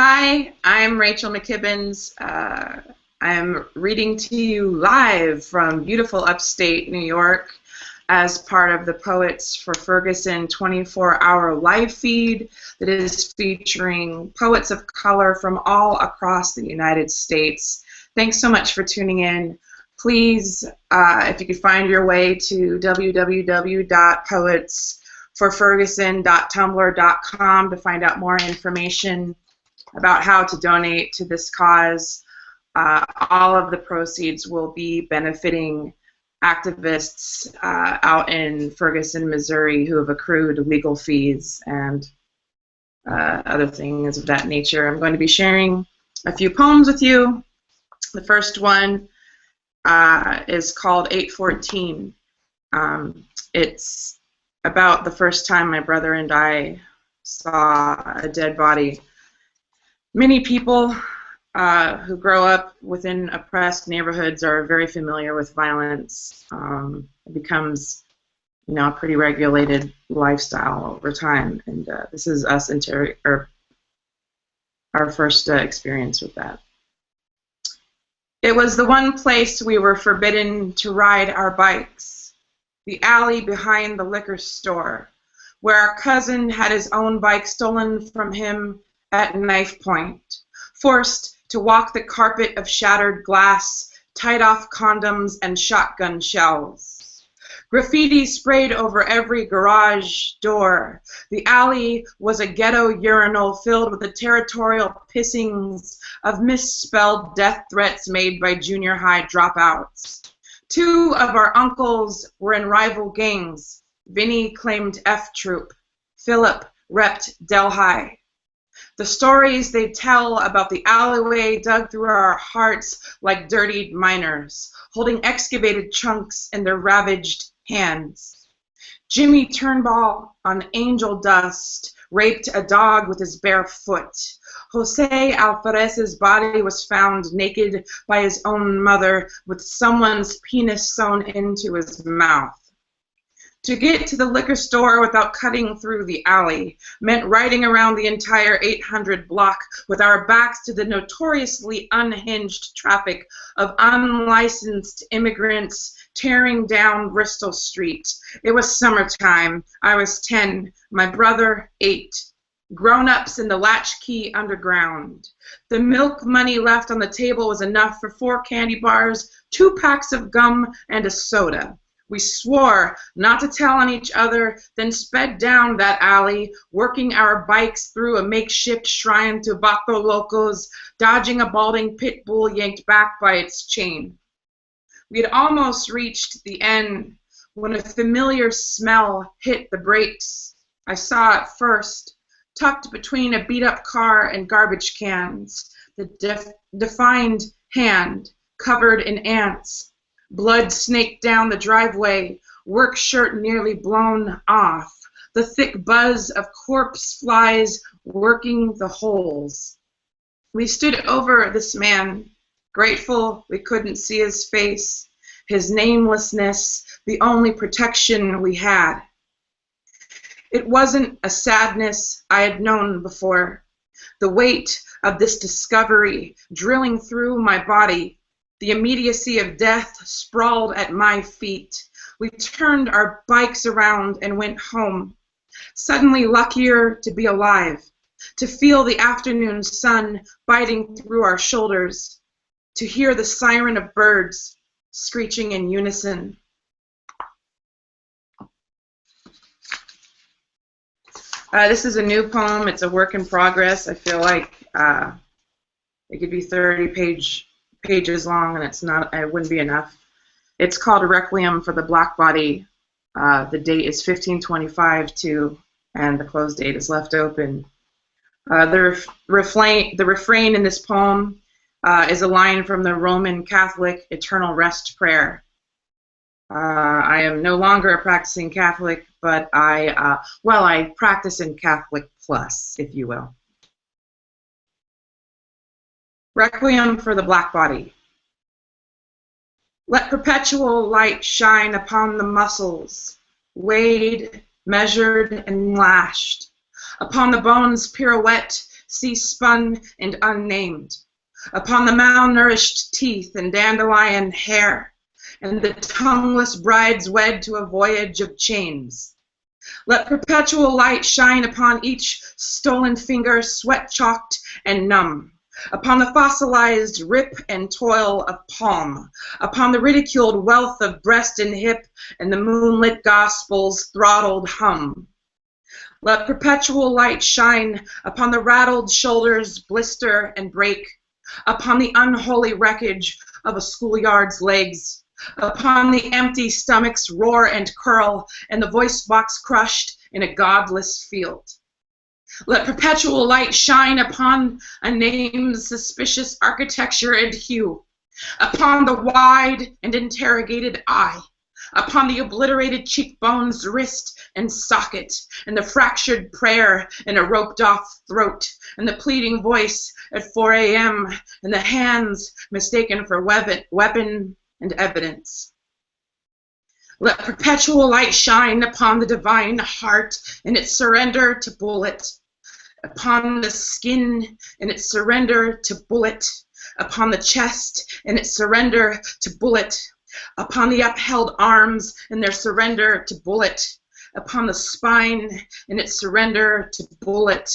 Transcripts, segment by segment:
Hi, I'm Rachel McKibbins. I'm reading to you live from beautiful upstate New York as part of the Poets for Ferguson 24-hour live feed that is featuring poets of color from all across the United States. Thanks so much for tuning in. Please, if you could find your way to www.poetsforferguson.tumblr.com to find out more information about how to donate to this cause. All of the proceeds will be benefiting activists out in Ferguson, Missouri who have accrued legal fees and other things of that nature. I'm going to be sharing a few poems with you. The first one is called 814. It's about the first time my brother and I saw a dead body. Many people who grow up within oppressed neighborhoods are very familiar with violence. It becomes, a pretty regulated lifestyle over time, and this is us our first experience with that. It was the one place we were forbidden to ride our bikes, the alley behind the liquor store, where our cousin had his own bike stolen from him at knife point, forced to walk the carpet of shattered glass, tied off condoms and shotgun shells. Graffiti sprayed over every garage door. The alley was a ghetto urinal filled with the territorial pissings of misspelled death threats made by junior high dropouts. Two of our uncles were in rival gangs. Vinny claimed F Troop. Philip repped Delhi. The stories they tell about the alleyway dug through our hearts like dirtied miners, holding excavated chunks in their ravaged hands. Jimmy Turnbull on angel dust raped a dog with his bare foot. Jose Alvarez's body was found naked by his own mother with someone's penis sewn into his mouth. To get to the liquor store without cutting through the alley meant riding around the entire 800 block with our backs to the notoriously unhinged traffic of unlicensed immigrants tearing down Bristol Street. It was summertime. I was 10, my brother 8. Grown-ups in the latchkey underground. The milk money left on the table was enough for 4 candy bars, 2 packs of gum, and a soda. We swore not to tell on each other, then sped down that alley, working our bikes through a makeshift shrine to Vato Locos, dodging a balding pit bull yanked back by its chain. We had almost reached the end when a familiar smell hit the brakes. I saw it first, tucked between a beat-up car and garbage cans, the defined hand covered in ants. Blood snaked down the driveway, work shirt nearly blown off, the thick buzz of corpse flies working the holes. We stood over this man, grateful we couldn't see his face, his namelessness, the only protection we had. It wasn't a sadness I had known before. The weight of this discovery drilling through my body, the immediacy of death sprawled at my feet. We turned our bikes around and went home, suddenly luckier to be alive, to feel the afternoon sun biting through our shoulders, to hear the siren of birds screeching in unison. This is a new poem. It's a work in progress. I feel like it could be 30 pages long, and it wouldn't be enough. It's called Requiem for the Black Body. The date is 1525 and the close date is left open. The refrain in this poem is a line from the Roman Catholic Eternal Rest Prayer. I am no longer a practicing Catholic, but I practice in Catholic Plus, if you will. Requiem for the Black Body. Let perpetual light shine upon the muscles, weighed, measured, and lashed, upon the bones pirouette sea spun and unnamed, upon the malnourished teeth and dandelion hair, and the tongueless brides wed to a voyage of chains. Let perpetual light shine upon each stolen finger, sweat-chalked and numb, upon the fossilized rip and toil of palm, upon the ridiculed wealth of breast and hip, and the moonlit gospel's throttled hum. Let perpetual light shine upon the rattled shoulders blister and break, upon the unholy wreckage of a schoolyard's legs, upon the empty stomach's roar and curl, and the voice box crushed in a godless field. Let perpetual light shine upon a name's suspicious architecture and hue, upon the wide and interrogated eye, upon the obliterated cheekbone's wrist and socket, and the fractured prayer in a roped-off throat, and the pleading voice at 4 a.m., and the hands mistaken for weapon and evidence. Let perpetual light shine upon the divine heart in its surrender to bullet, upon the skin in its surrender to bullet, upon the chest in its surrender to bullet, upon the upheld arms in their surrender to bullet, upon the spine in its surrender to bullet.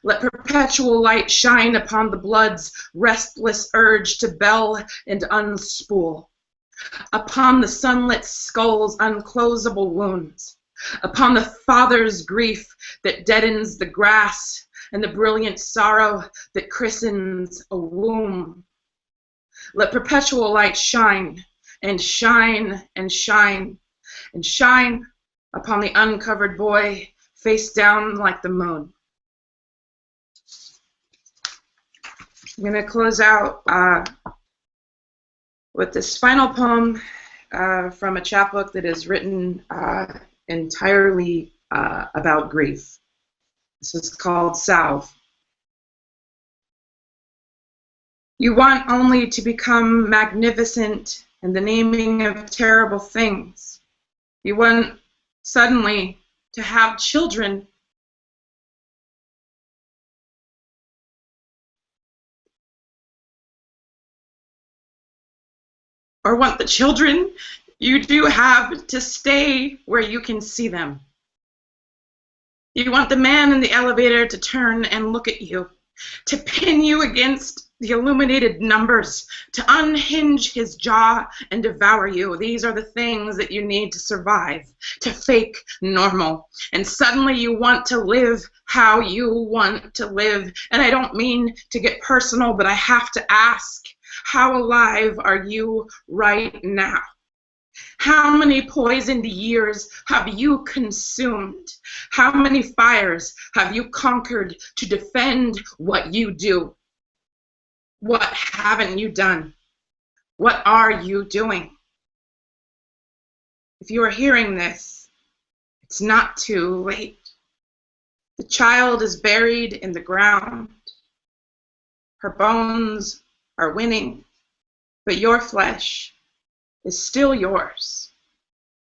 Let perpetual light shine upon the blood's restless urge to bell and unspool, upon the sunlit skull's unclosable wounds, upon the father's grief that deadens the grass, and the brilliant sorrow that christens a womb. Let perpetual light shine, and shine, and shine, and shine upon the uncovered boy, face down like the moon. I'm going to close out with this final poem from a chapbook that is written entirely about grief. This is called Salve. You want only to become magnificent in the naming of terrible things. You want suddenly to have children. Or want the children you do have to stay where you can see them. You want the man in the elevator to turn and look at you, to pin you against the illuminated numbers, to unhinge his jaw and devour you. These are the things that you need to survive, to fake normal. And suddenly you want to live how you want to live. And I don't mean to get personal, but I have to ask, how alive are you right now? How many poisoned years have you consumed? How many fires have you conquered to defend what you do? What haven't you done? What are you doing? If you are hearing this, it's not too late. The child is buried in the ground. Her bones are winning, but your flesh is still yours.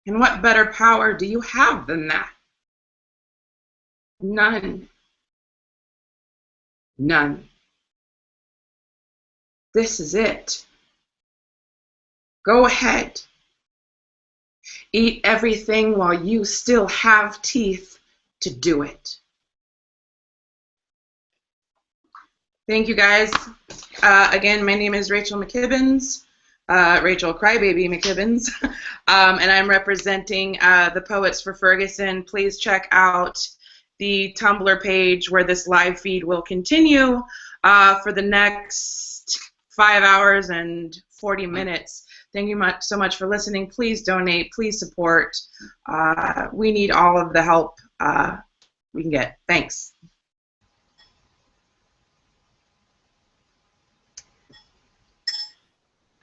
And what better power do you have than that? None. None. This is it. Go ahead. Eat everything while you still have teeth to do it. Thank you, guys. Again, my name is Rachel McKibbins, Rachel Crybaby McKibbins, and I'm representing the Poets for Ferguson. Please check out the Tumblr page where this live feed will continue for the next 5 hours and 40 minutes. Thank you so much for listening. Please donate. Please support. We need all of the help we can get. Thanks.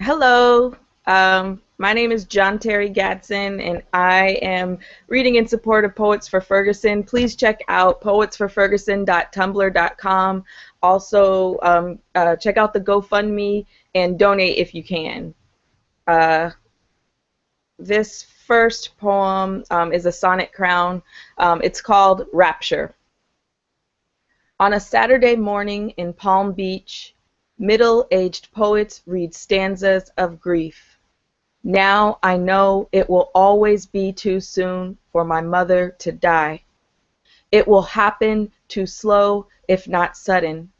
Hello, my name is John Terry Gadsden, and I am reading in support of Poets for Ferguson. Please check out poetsforferguson.tumblr.com. Also, check out the GoFundMe and donate if you can. This first poem is a sonnet crown. It's called Rapture. On a Saturday morning in Palm Beach, middle-aged poets read stanzas of grief. Now I know it will always be too soon for my mother to die. It will happen too slow, if not sudden.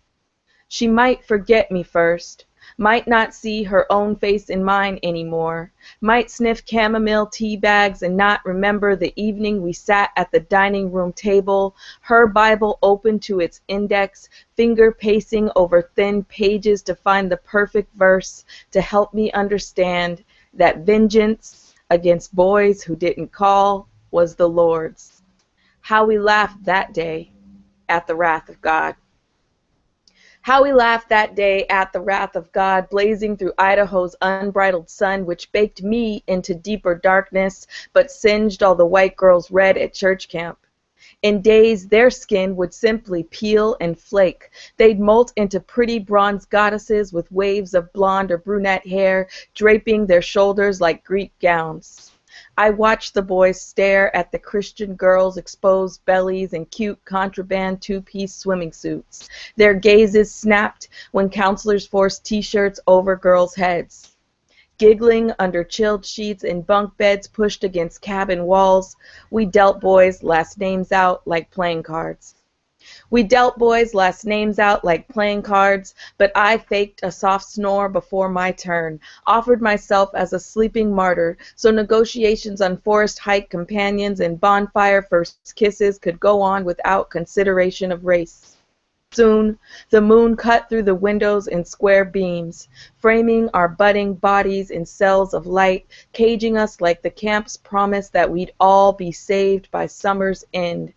She might forget me first, might not see her own face in mine anymore, might sniff chamomile tea bags and not remember the evening we sat at the dining room table, her Bible open to its index, finger pacing over thin pages to find the perfect verse to help me understand that vengeance against boys who didn't call was the Lord's. How we laughed that day at the wrath of God. How we laughed that day at the wrath of God blazing through Idaho's unbridled sun, which baked me into deeper darkness, but singed all the white girls red at church camp. In days, their skin would simply peel and flake. They'd molt into pretty bronze goddesses with waves of blonde or brunette hair draping their shoulders like Greek gowns. I watched the boys stare at the Christian girls' exposed bellies and cute contraband two-piece swimming suits. Their gazes snapped when counselors forced T-shirts over girls' heads. Giggling under chilled sheets in bunk beds pushed against cabin walls, we dealt boys last names out like playing cards. We dealt boys last names out like playing cards, but I faked a soft snore before my turn, offered myself as a sleeping martyr so negotiations on forest hike companions and bonfire first kisses could go on without consideration of race. Soon, the moon cut through the windows in square beams, framing our budding bodies in cells of light, caging us like the camp's promise that we'd all be saved by summer's end,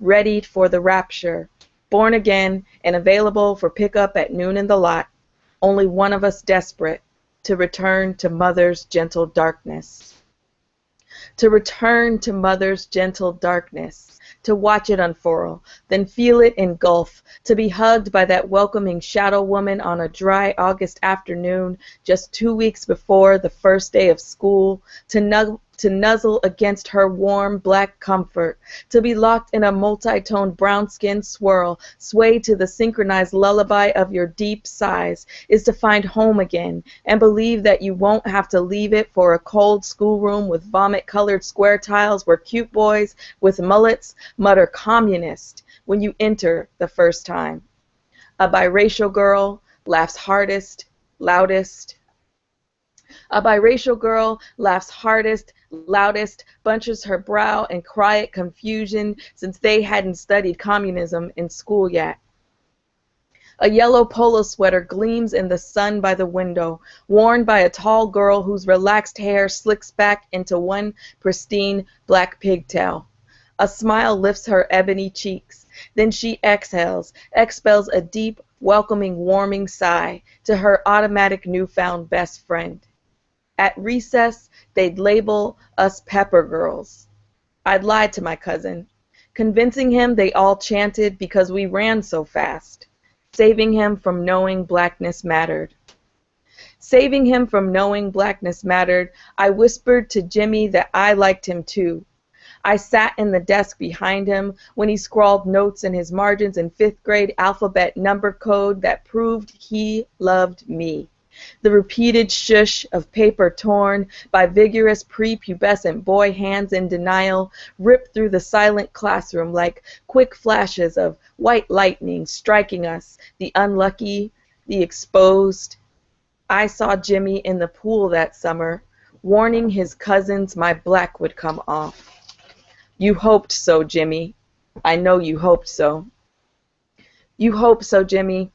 readied for the rapture, born again and available for pickup at noon in the lot, only one of us desperate to return to Mother's gentle darkness. To return to Mother's gentle darkness, to watch it unfurl, then feel it engulf, to be hugged by that welcoming shadow woman on a dry August afternoon just 2 weeks before the first day of school, to nuzzle against her warm black comfort, to be locked in a multi-toned brown-skinned swirl, sway to the synchronized lullaby of your deep sighs, is to find home again and believe that you won't have to leave it for a cold schoolroom with vomit-colored square tiles where cute boys with mullets mutter communist when you enter the first time. A biracial girl laughs hardest, loudest. A biracial girl laughs hardest, loudest, bunches her brow in quiet confusion since they hadn't studied communism in school yet. A yellow polo sweater gleams in the sun by the window, worn by a tall girl whose relaxed hair slicks back into one pristine black pigtail. A smile lifts her ebony cheeks. Then she expels a deep, welcoming, warming sigh to her automatic newfound best friend. At recess, they'd label us pepper girls. I'd lied to my cousin, convincing him they all chanted because we ran so fast, saving him from knowing blackness mattered. Saving him from knowing blackness mattered, I whispered to Jimmy that I liked him too. I sat in the desk behind him when he scrawled notes in his margins in 5th grade alphabet number code that proved he loved me. The repeated shush of paper torn by vigorous prepubescent boy hands in denial ripped through the silent classroom like quick flashes of white lightning striking us, the unlucky, the exposed. I saw Jimmy in the pool that summer, warning his cousins my black would come off. You hoped so, Jimmy. I know you hoped so. You hope so, Jimmy.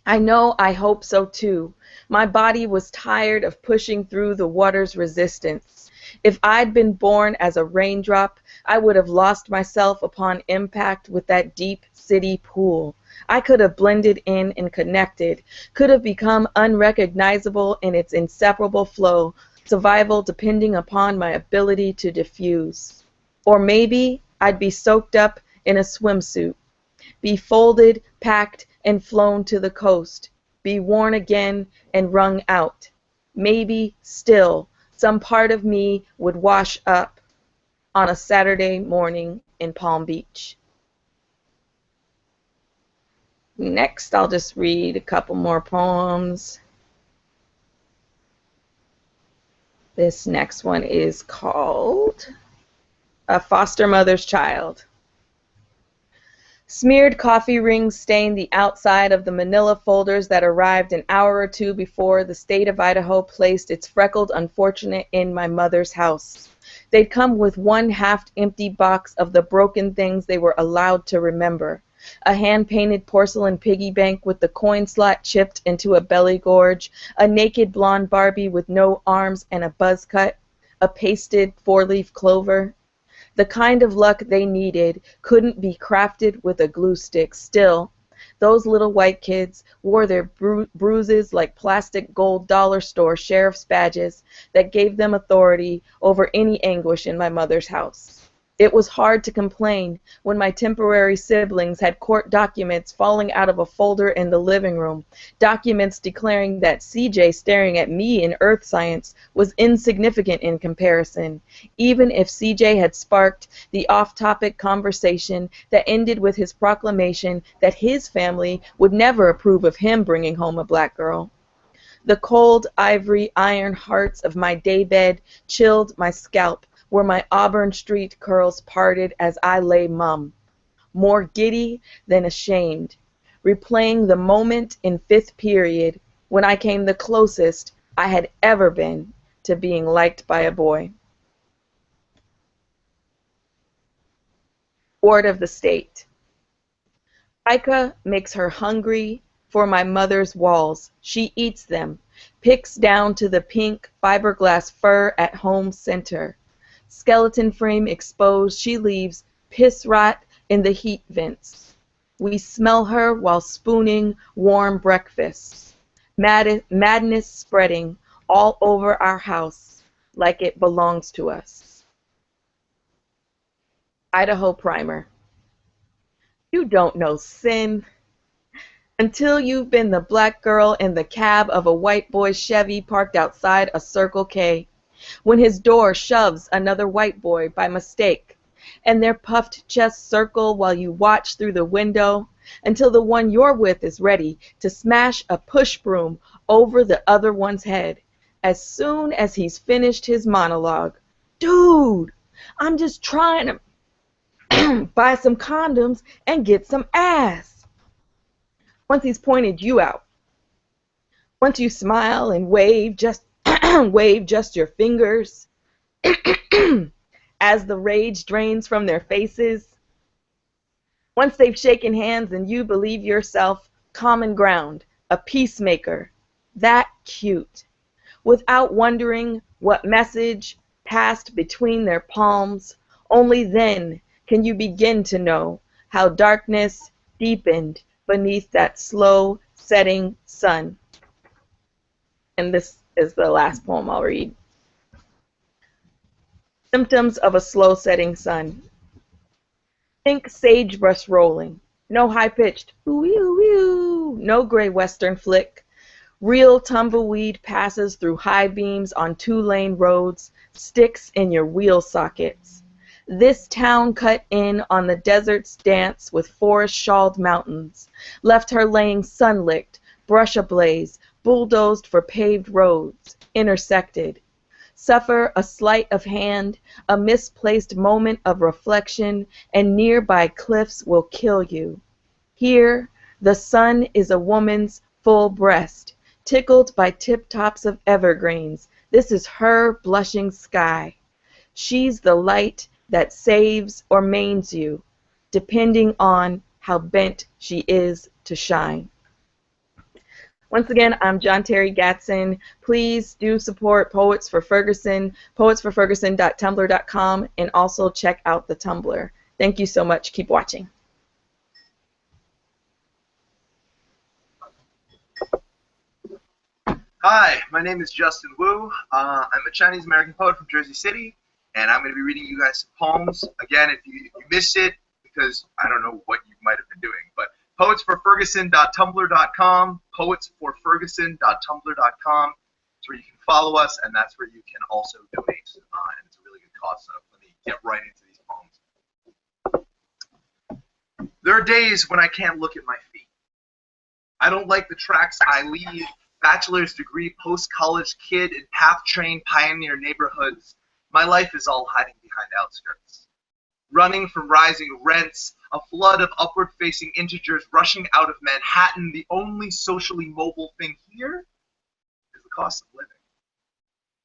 I know I hope so too. My body was tired of pushing through the water's resistance. If I'd been born as a raindrop, I would have lost myself upon impact with that deep city pool. I could have blended in and connected, could have become unrecognizable in its inseparable flow, survival depending upon my ability to diffuse. Or maybe I'd be soaked up in a swimsuit, be folded, packed, and flown to the coast, be worn again and wrung out. Maybe, still, some part of me would wash up on a Saturday morning in Palm Beach. Next, I'll just read a couple more poems. This next one is called A Foster Mother's Child. Smeared coffee rings stained the outside of the manila folders that arrived an hour or two before the state of Idaho placed its freckled unfortunate in my mother's house. They'd come with one half-empty box of the broken things they were allowed to remember. A hand-painted porcelain piggy bank with the coin slot chipped into a belly gorge, a naked blonde Barbie with no arms and a buzz cut, a pasted four-leaf clover. The kind of luck they needed couldn't be crafted with a glue stick. Still, those little white kids wore their bruises like plastic gold dollar store sheriff's badges that gave them authority over any anguish in my mother's house. It was hard to complain when my temporary siblings had court documents falling out of a folder in the living room, documents declaring that CJ staring at me in earth science was insignificant in comparison, even if CJ had sparked the off-topic conversation that ended with his proclamation that his family would never approve of him bringing home a black girl. The cold ivory iron hearts of my daybed chilled my scalp where my auburn street curls parted as I lay mum, more giddy than ashamed, replaying the moment in fifth period when I came the closest I had ever been to being liked by a boy. Ward of the State. Ika makes her hungry for my mother's walls. She eats them, picks down to the pink fiberglass fur at home center. Skeleton frame exposed, she leaves piss rot in the heat vents. We smell her while spooning warm breakfasts. Madness spreading all over our house like it belongs to us. Idaho Primer. You don't know sin until you've been the black girl in the cab of a white boy's Chevy parked outside a Circle K. When his door shoves another white boy by mistake, and their puffed chests circle while you watch through the window until the one you're with is ready to smash a push broom over the other one's head as soon as he's finished his monologue. Dude, I'm just trying to buy some condoms and get some ass. Once he's pointed you out, once you smile and wave just your fingers as the rage drains from their faces. Once they've shaken hands and you believe yourself common ground, a peacemaker, that cute, without wondering what message passed between their palms, only then can you begin to know how darkness deepened beneath that slow setting sun. And this is the last poem I'll read. Symptoms of a slow setting sun. Think sagebrush rolling. No high-pitched ooh-oo-oo, no gray western flick. Real tumbleweed passes through high beams on two-lane roads, sticks in your wheel sockets. This town cut in on the desert's dance with forest-shawled mountains, left her laying sun-licked, brush ablaze, bulldozed for paved roads, intersected. Suffer a sleight of hand, a misplaced moment of reflection, and nearby cliffs will kill you. Here, the sun is a woman's full breast, tickled by tip-tops of evergreens. This is her blushing sky. She's the light that saves or mains you, depending on how bent she is to shine. Once again, I'm John Terry Gatson. Please do support Poets for Ferguson, poetsforferguson.tumblr.com, and also check out the Tumblr. Thank you so much. Keep watching. Hi, my name is Justin Wu. I'm a Chinese-American poet from Jersey City, and I'm going to be reading you guys some poems. Again, if you missed it, because I don't know what you might have been doing, but poetsforferguson.tumblr.com, poetsforferguson.tumblr.com. That's where you can follow us, and that's where you can also donate. And it's a really good cause, so let me get right into these poems. There are days when I can't look at my feet. I don't like the tracks I lead, bachelor's degree, post-college kid in path-trained pioneer neighborhoods. My life is all hiding behind outskirts. Running from rising rents, a flood of upward-facing integers rushing out of Manhattan, the only socially mobile thing here is the cost of living.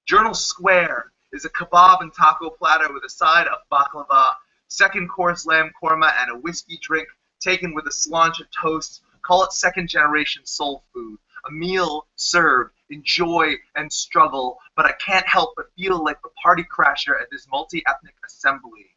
Journal Square is a kebab and taco platter with a side of baklava, second course lamb korma, and a whiskey drink taken with a slanch of toast. Call it second-generation soul food. A meal served in joy and struggle, but I can't help but feel like the party crasher at this multi-ethnic assembly.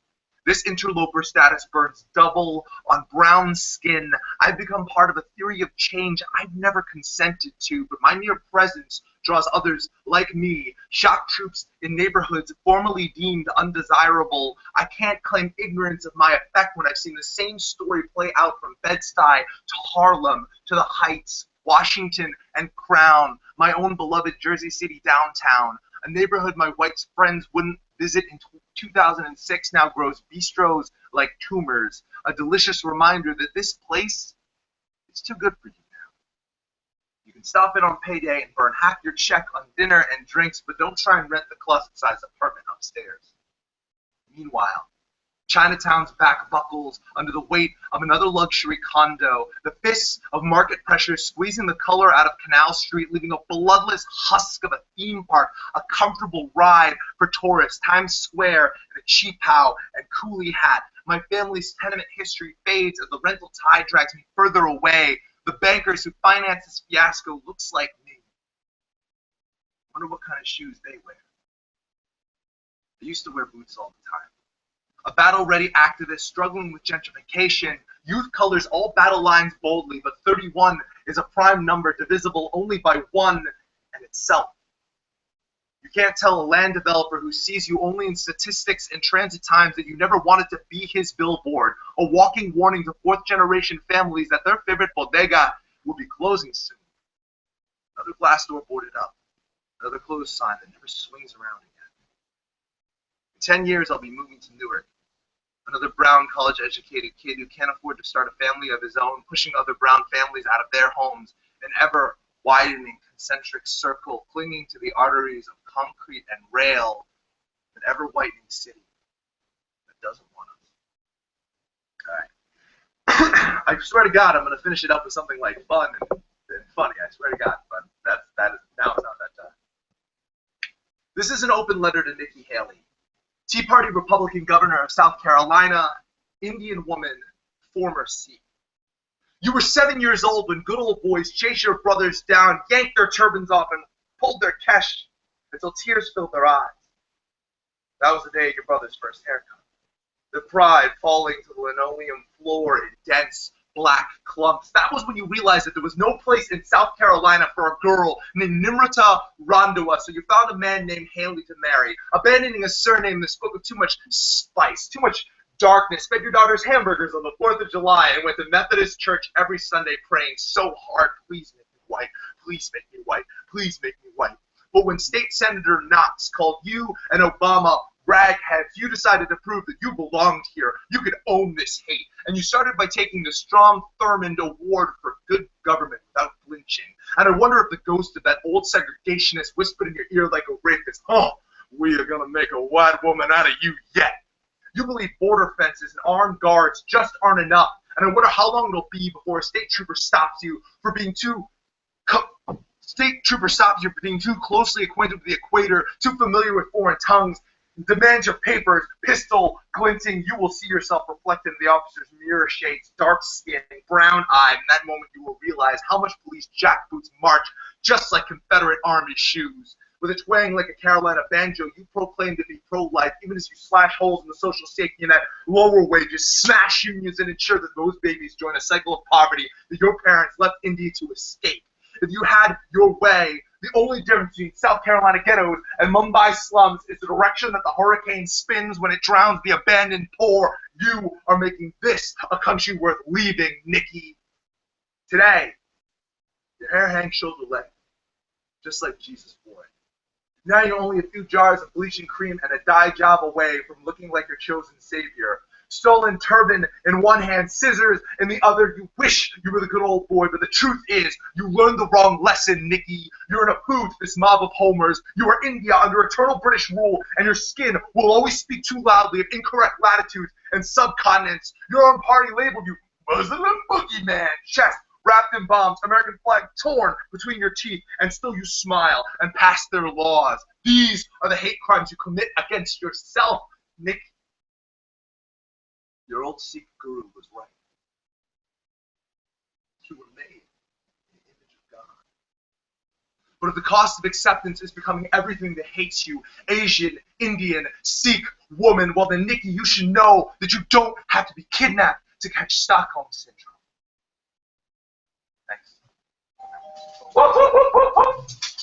This interloper status burns double on brown skin. I've become part of a theory of change I've never consented to, but my mere presence draws others like me, shock troops in neighborhoods formerly deemed undesirable. I can't claim ignorance of my effect when I've seen the same story play out from Bed-Stuy to Harlem to the Heights, Washington, and Crown, my own beloved Jersey City downtown, a neighborhood my white friends wouldn't visit in 2006 now grows bistros like tumors, a delicious reminder that this place is too good for you now. You can stop in on payday and burn half your check on dinner and drinks, but don't try and rent the closet-sized apartment upstairs. Meanwhile, Chinatown's back buckles under the weight of another luxury condo, the fists of market pressure squeezing the color out of Canal Street, leaving a bloodless husk of a theme park, a comfortable ride for tourists, Times Square, and a cheap-how and coolie hat. My family's tenement history fades as the rental tide drags me further away. The bankers who finance this fiasco looks like me. Wonder what kind of shoes they wear. I used to wear boots all the time. A battle-ready activist struggling with gentrification, youth colors all battle lines boldly, but 31 is a prime number divisible only by 1 and itself. You can't tell a land developer who sees you only in statistics and transit times that you never wanted to be his billboard, a walking warning to fourth-generation families that their favorite bodega will be closing soon. Another glass door boarded up, another closed sign that never swings around again. In 10 years, I'll be moving to Newark. Another brown college-educated kid who can't afford to start a family of his own, pushing other brown families out of their homes, an ever-widening concentric circle clinging to the arteries of concrete and rail, an ever-whitening city that doesn't want us. All right. I swear to God, I'm going to finish it up with something like fun and funny. I swear to God, but now it's not that time. This is an open letter to Nikki Haley. Tea Party Republican Governor of South Carolina, Indian woman, former Sikh. You were 7 years old when good old boys chased your brothers down, yanked their turbans off, and pulled their kesh until tears filled their eyes. That was the day of your brother's first haircut. The pride falling to the linoleum floor in dense black clumps. That was when you realized that there was no place in South Carolina for a girl named Nimrata Randhawa, so you found a man named Haley to marry, abandoning a surname that spoke of too much spice, too much darkness, fed your daughter's hamburgers on the 4th of July, and went to Methodist church every Sunday praying so hard, please make me white, please make me white, please make me white. But when State Senator Knox called you and Obama ragheads, you decided to prove that you belonged here. You could own this hate. And you started by taking the Strom Thurmond Award for good government without flinching. And I wonder if the ghost of that old segregationist whispered in your ear like a rapist, "Oh, we are going to make a white woman out of you yet." You believe border fences and armed guards just aren't enough. And I wonder how long it'll be before a state trooper stops you for being too closely acquainted with the equator, too familiar with foreign tongues, demand your papers, pistol glinting. You will see yourself reflected in the officer's mirror shades, dark skin, brown-eyed. In that moment, you will realize how much police jackboots march just like Confederate Army shoes. With a twang like a Carolina banjo, you proclaim to be pro-life, even as you slash holes in the social safety net, lower wages, smash unions, and ensure that those babies join a cycle of poverty that your parents left India to escape. If you had your way, the only difference between South Carolina ghettos and Mumbai slums is the direction that the hurricane spins when it drowns the abandoned poor. You are making this a country worth leaving, Nikki. Today, your hair hangs shoulder length, just like Jesus boy. Now you're only a few jars of bleaching cream and a dye job away from looking like your chosen savior. stolen turban in one hand, scissors in the other. You wish you were the good old boy, but the truth is, you learned the wrong lesson, Nicky. You're in a poo to this mob of homers. You are India under eternal British rule, and your skin will always speak too loudly of incorrect latitudes and subcontinents. Your own party labeled you Muslim boogeyman, chest wrapped in bombs, American flag torn between your teeth, and still you smile and pass their laws. These are the hate crimes you commit against yourself, Nick. Your old Sikh guru was right. You were made in the image of God. But if the cost of acceptance is becoming everything that hates you, Asian, Indian, Sikh, woman, well then, Nikki, you should know that you don't have to be kidnapped to catch Stockholm Syndrome. Thanks.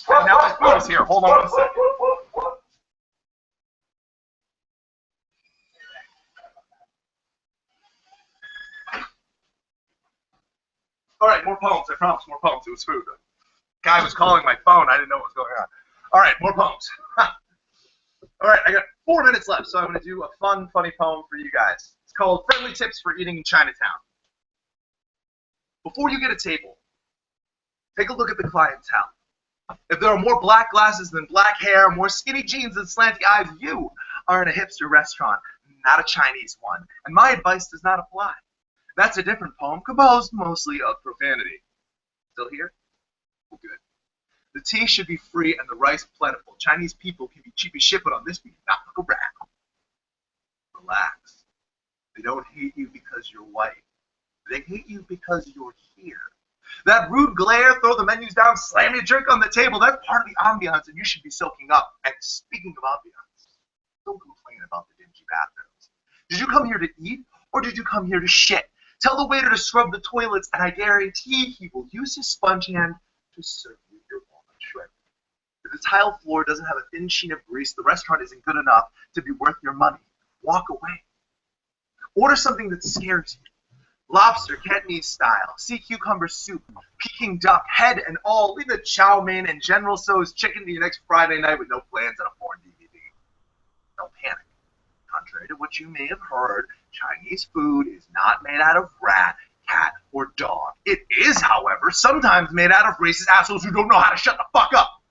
And now my food is here. Hold on one second. All right, more poems. I promise, more poems. It was food. The guy was calling my phone. I didn't know what was going on. All right, more poems. All right, I got 4 minutes left, so I'm going to do a fun, funny poem for you guys. It's called Friendly Tips for Eating in Chinatown. Before you get a table, take a look at the clientele. If there are more black glasses than black hair, more skinny jeans than slanty eyes, you are in a hipster restaurant, not a Chinese one. And my advice does not apply. That's a different poem composed mostly of profanity. Still here? Well, good. The tea should be free and the rice plentiful. Chinese people can be cheap as shit, but on this we do not look around. Relax. They don't hate you because you're white. They hate you because you're here. That rude glare, throw the menus down, slam your drink on the table, that's part of the ambiance and you should be soaking up. And speaking of ambiance, don't complain about the dingy bathrooms. Did you come here to eat or did you come here to shit? Tell the waiter to scrub the toilets and I guarantee he will use his sponge hand to serve you your walnut shrimp. If the tile floor doesn't have a thin sheen of grease, the restaurant isn't good enough to be worth your money. Walk away. Order something that scares you. Lobster, Cantonese style, sea cucumber soup, Peking duck, head and all. Leave the chow mein and General Tso's chicken to your next Friday night with no plans and a porn DVD. Don't panic. Contrary to what you may have heard, Chinese food is not made out of rat, cat, or dog. It is, however, sometimes made out of racist assholes who don't know how to shut the fuck up.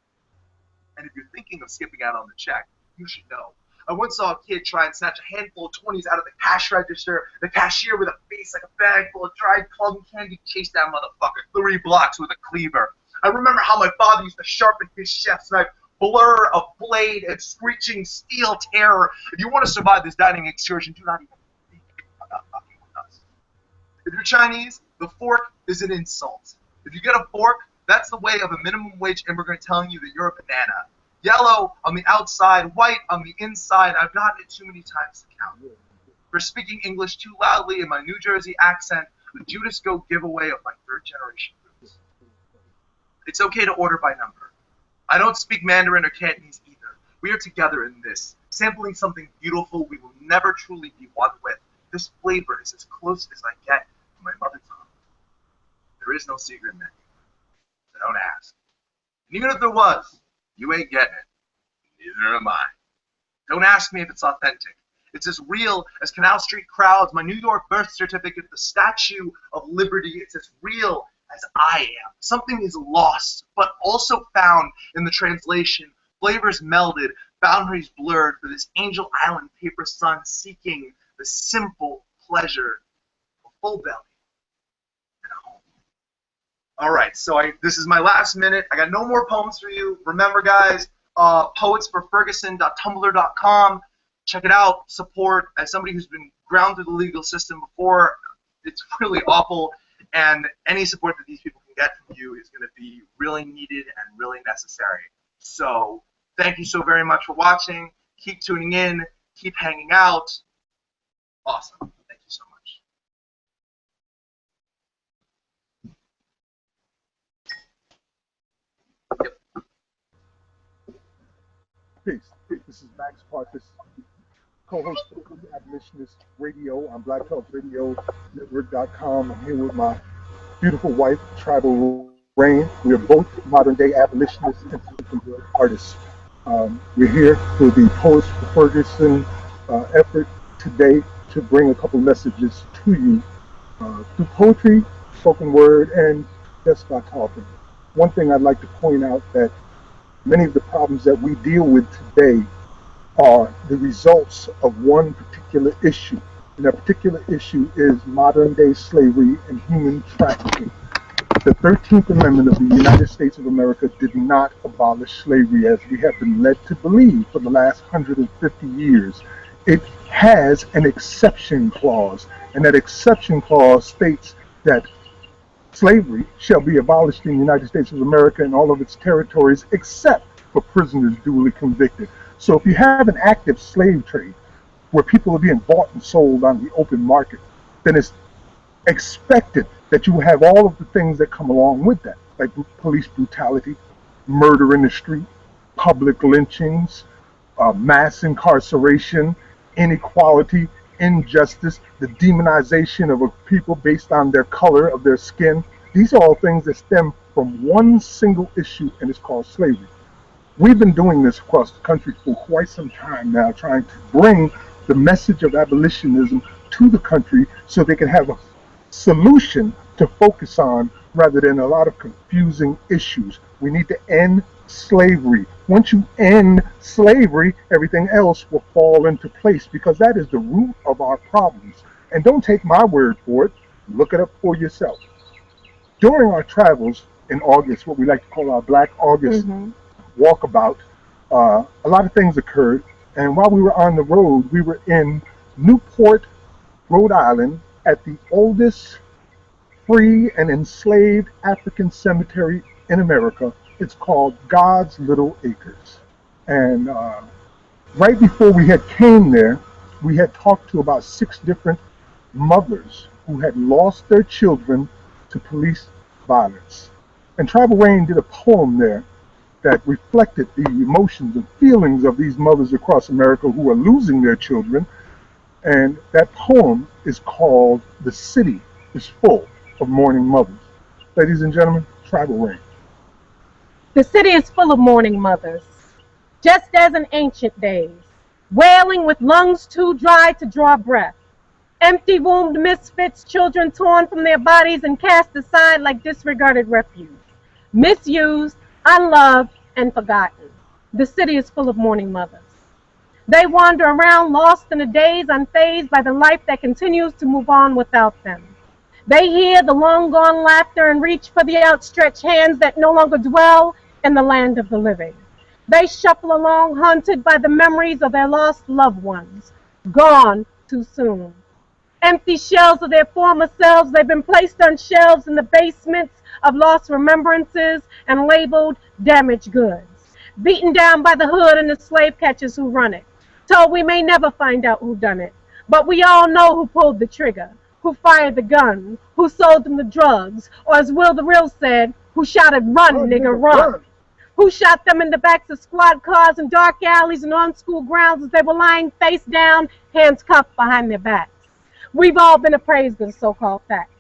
And if you're thinking of skipping out on the check, you should know. I once saw a kid try and snatch a handful of 20s out of the cash register. The cashier with a face like a bag full of dried plum candy chased that motherfucker 3 blocks with a cleaver. I remember how my father used to sharpen his chef's knife, blur of blade and screeching steel terror. If you want to survive this dining excursion, do not even think about fucking with us. If you're Chinese, the fork is an insult. If you get a fork, that's the way of a minimum wage immigrant telling you that you're a banana. Yellow on the outside, white on the inside. I've gotten it too many times to count. For speaking English too loudly in my New Jersey accent, a Judas Goat giveaway of my 3rd generation roots. It's okay to order by number. I don't speak Mandarin or Cantonese either. We are together in this, sampling something beautiful we will never truly be one with. This flavor is as close as I get to my mother tongue. There is no secret menu, so don't ask. And even if there was, you ain't getting it. Neither am I. Don't ask me if it's authentic. It's as real as Canal Street crowds, my New York birth certificate, the Statue of Liberty. It's as real as I am. Something is lost, but also found in the translation. Flavors melded, boundaries blurred for this Angel Island paper sun seeking the simple pleasure of a full belly and a home. All right, so this is my last minute. I got no more poems for you. Remember, guys, poetsforferguson.tumblr.com. Check it out. Support. As somebody who's been ground through the legal system before, it's really awful. And any support that these people can get from you is going to be really needed and really necessary. So thank you so very much for watching. Keep tuning in. Keep hanging out. Awesome. Thank you so much. Peace. This is Max Parkus, co-host of Abolitionist Radio on Black Talk Radio Network.com. I'm here with my beautiful wife, Tribal Rain. We are both modern-day abolitionists and artists. We're here for the Poets for Ferguson effort today to bring a couple messages to you through poetry, spoken word, and just by talking. One thing I'd like to point out that many of the problems that we deal with today are the results of one particular issue. And that particular issue is modern day slavery and human trafficking. The 13th Amendment of the United States of America did not abolish slavery as we have been led to believe for the last 150 years. It has an exception clause, and that exception clause states that slavery shall be abolished in the United States of America and all of its territories except for prisoners duly convicted. So if you have an active slave trade where people are being bought and sold on the open market, then it's expected that you will have all of the things that come along with that, like police brutality, murder in the street, public lynchings, mass incarceration, inequality, injustice, the demonization of a people based on their color of their skin. These are all things that stem from one single issue, and it's called slavery. We've been doing this across the country for quite some time now, trying to bring the message of abolitionism to the country so they can have a solution to focus on rather than a lot of confusing issues. We need to end slavery. Once you end slavery, everything else will fall into place because that is the root of our problems. And don't take my word for it. Look it up for yourself. During our travels in August, what we like to call our Black August walkabout, a lot of things occurred. And while we were on the road, we were in Newport, Rhode Island, at the oldest free and enslaved African cemetery in America. It's called God's Little Acres. And right before we had came there, we had talked to about 6 different mothers who had lost their children to police violence. And Tribal Rain did a poem there that reflected the emotions and feelings of these mothers across America who are losing their children. And that poem is called "The City is Full of Mourning Mothers." Ladies and gentlemen, Tribal Rain. The city is full of mourning mothers, just as in ancient days, wailing with lungs too dry to draw breath. Empty-wombed misfits, children torn from their bodies and cast aside like disregarded refuse. Misused, unloved, and forgotten. The city is full of mourning mothers. They wander around lost in a daze, unfazed by the life that continues to move on without them. They hear the long-gone laughter and reach for the outstretched hands that no longer dwell in the land of the living. They shuffle along, haunted by the memories of their lost loved ones, gone too soon. Empty shells of their former selves, they've been placed on shelves in the basements of lost remembrances and labeled damaged goods. Beaten down by the hood and the slave catchers who run it. Told we may never find out who done it, but we all know who pulled the trigger, who fired the gun, who sold them the drugs, or as Will the Real said, who shouted, "Run, nigga, run." Who shot them in the backs of squad cars in dark alleys and on school grounds as they were lying face down, hands cuffed behind their backs. We've all been appraised of the so-called facts.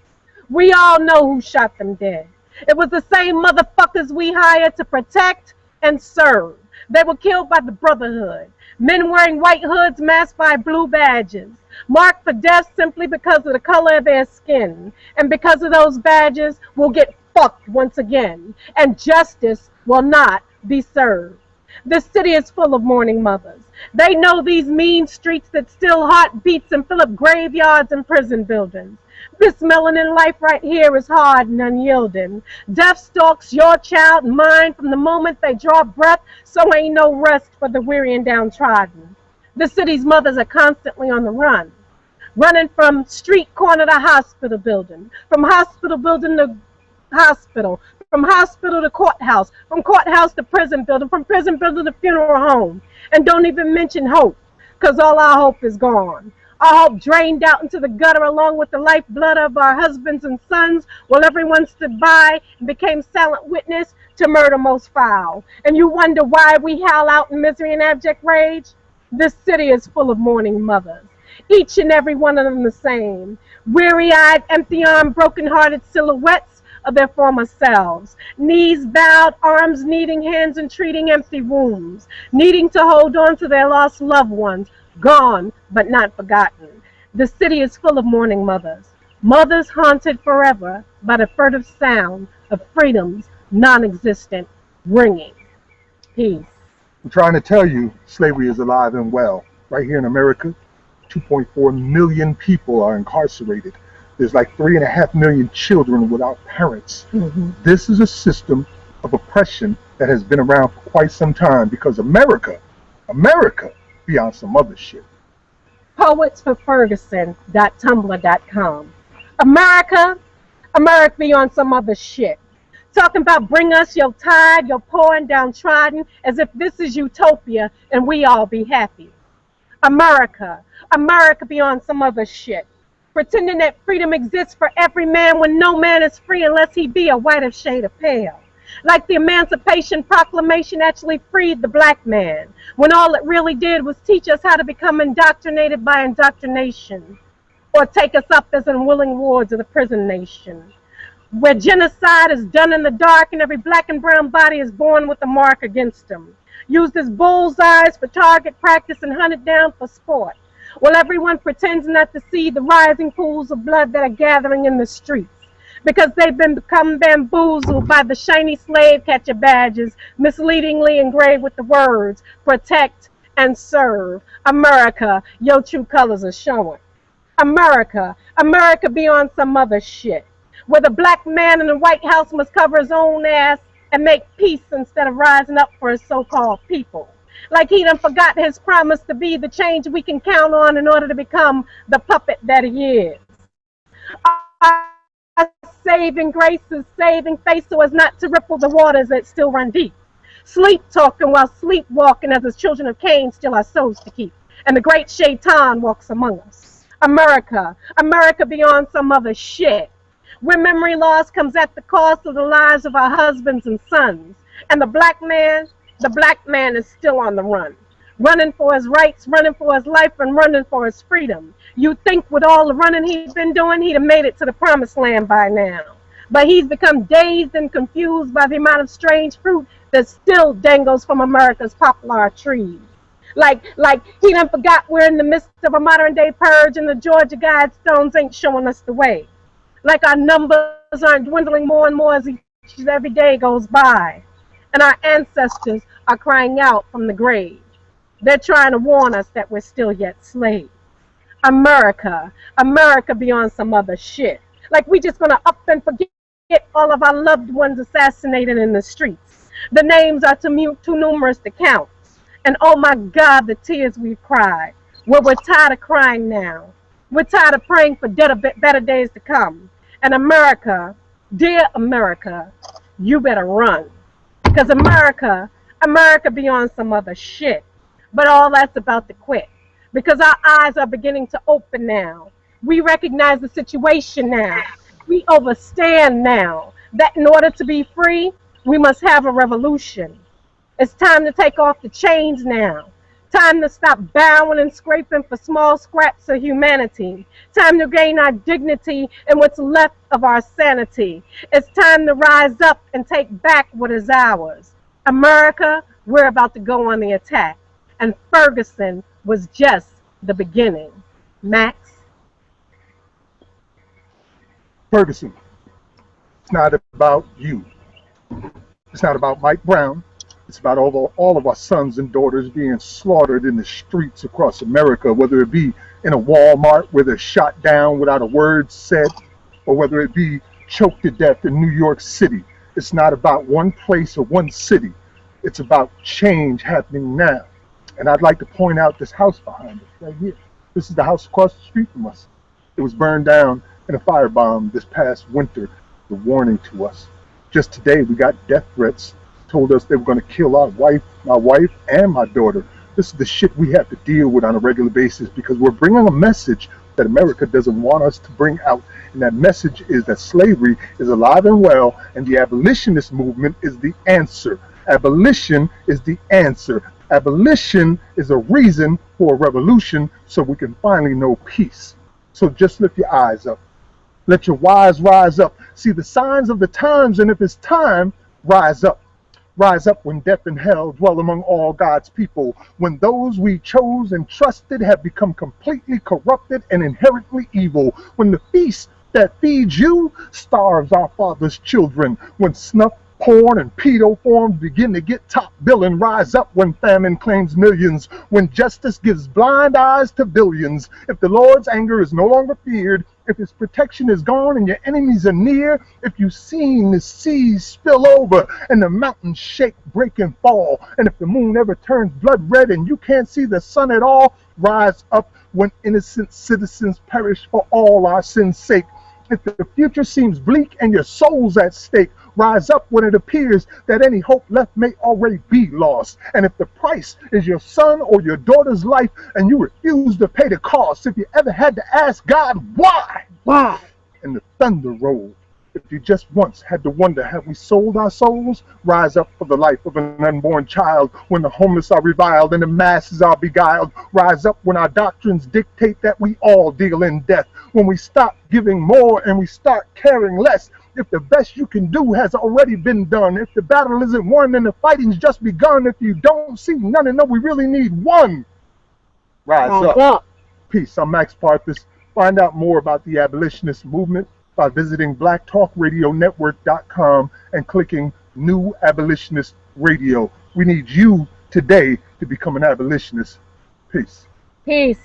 We all know who shot them dead. It was the same motherfuckers we hired to protect and serve. They were killed by the Brotherhood. Men wearing white hoods masked by blue badges, marked for death simply because of the color of their skin. And because of those badges, we'll get fucked once again, and justice will not be served. The city is full of mourning mothers. They know these mean streets that still heartbeats and fill up graveyards and prison buildings. This melanin life right here is hard and unyielding. Death stalks your child and mine from the moment they draw breath, so ain't no rest for the weary and downtrodden. The city's mothers are constantly on the run, running from street corner to hospital building, from hospital building to hospital, from hospital to courthouse, from courthouse to prison building, from prison building to funeral home. And don't even mention hope, because all our hope is gone. Our hope drained out into the gutter along with the lifeblood of our husbands and sons, while everyone stood by and became silent witness to murder most foul. And you wonder why we howl out in misery and abject rage? This city is full of mourning mothers, each and every one of them the same, weary-eyed, empty-armed, broken-hearted silhouettes of their former selves, knees bowed, arms needing, hands entreating empty wombs, needing to hold on to their lost loved ones, gone but not forgotten. The city is full of mourning mothers, mothers haunted forever by the furtive sound of freedom's non-existent ringing. Peace. I'm trying to tell you, slavery is alive and well. Right here in America, 2.4 million people are incarcerated. There's like 3.5 million children without parents. This is a system of oppression that has been around for quite some time because America be on some other shit. Poets for Ferguson.tumblr.com. America be on some other shit. Talking about bring us your tide, your poor and downtrodden, as if this is utopia and we all be happy. America be on some other shit. Pretending that freedom exists for every man when no man is free unless he be a whiter shade of pale. Like the Emancipation Proclamation actually freed the black man, when all it really did was teach us how to become indoctrinated by indoctrination, or take us up as unwilling wards of the prison nation, where genocide is done in the dark and every black and brown body is born with a mark against them, used as bullseyes for target practice and hunted down for sport, while everyone pretends not to see the rising pools of blood that are gathering in the streets, because they've become bamboozled by the shiny slave catcher badges misleadingly engraved with the words, protect and serve. America, your true colors are showing. America be on some other shit, where the black man in the White House must cover his own ass and make peace instead of rising up for his so-called people. Like he done forgot his promise to be the change we can count on in order to become the puppet that he is. Our saving grace is saving face so as not to ripple the waters that still run deep. Sleep talking while sleepwalking as the children of Cain still our souls to keep. And the great Shaitan walks among us. America be on some other shit, where memory loss comes at the cost of the lives of our husbands and sons. And the black man is still on the run, running for his rights, running for his life, and running for his freedom. You think with all the running he's been doing, he'd have made it to the promised land by now. But he's become dazed and confused by the amount of strange fruit that still dangles from America's poplar trees. Like he done forgot we're in the midst of a modern day purge and the Georgia Guidestones ain't showing us the way. Like our numbers aren't dwindling more and more as every day goes by. And our ancestors are crying out from the grave. They're trying to warn us that we're still yet slaves. America be on some other shit. Like we just gonna up and forget all of our loved ones assassinated in the streets. The names are too numerous to count. And oh my God, the tears we've cried. Well, we're tired of crying now. We're tired of praying for better days to come. And America, dear America, you better run. Because America be on some other shit. But all that's about to quit. Because our eyes are beginning to open now. We recognize the situation now. We understand now that in order to be free, we must have a revolution. It's time to take off the chains now. Time to stop bowing and scraping for small scraps of humanity. Time to gain our dignity and what's left of our sanity. It's time to rise up and take back what is ours. America, we're about to go on the attack. And Ferguson was just the beginning. Max? Ferguson, it's not about you. It's not about Mike Brown. It's about all of our sons and daughters being slaughtered in the streets across America, whether it be in a Walmart where they're shot down without a word said, or whether it be choked to death in New York City. It's not about one place or one city. It's about change happening now. And I'd like to point out this house behind us right here. This is the house across the street from us. It was burned down in a firebomb this past winter, the warning to us. Just today we got death threats, told us they were going to kill my wife and my daughter. This is the shit we have to deal with on a regular basis because we're bringing a message that America doesn't want us to bring out. And that message is that slavery is alive and well, and the abolitionist movement is the answer. Abolition is the answer. Abolition is a reason for a revolution so we can finally know peace. So just lift your eyes up. Let your wise rise up. See the signs of the times, and if it's time, rise up. Rise up when death and hell dwell among all God's people, when those we chose and trusted have become completely corrupted and inherently evil, when the feast that feeds you starves our Father's children, when snuff, porn, and pedo forms begin to get top billing. Rise up when famine claims millions, when justice gives blind eyes to billions. If the Lord's anger is no longer feared, if his protection is gone and your enemies are near, if you've seen the seas spill over and the mountains shake, break, and fall, and if the moon ever turns blood red and you can't see the sun at all, rise up when innocent citizens perish for all our sins' sake. If the future seems bleak and your soul's at stake, rise up when it appears that any hope left may already be lost. And if the price is your son or your daughter's life and you refuse to pay the cost, if you ever had to ask God, why? Why? And the thunder rolled. If you just once had to wonder, have we sold our souls? Rise up for the life of an unborn child, when the homeless are reviled and the masses are beguiled. Rise up when our doctrines dictate that we all deal in death, when we stop giving more and we start caring less. If the best you can do has already been done, if the battle isn't won and the fighting's just begun, if you don't see none and know we really need one, rise up. Peace. I'm Max Parthas. Find out more about the abolitionist movement by visiting blacktalkradionetwork.com and clicking New Abolitionist Radio. We need you today to become an abolitionist. Peace. Peace.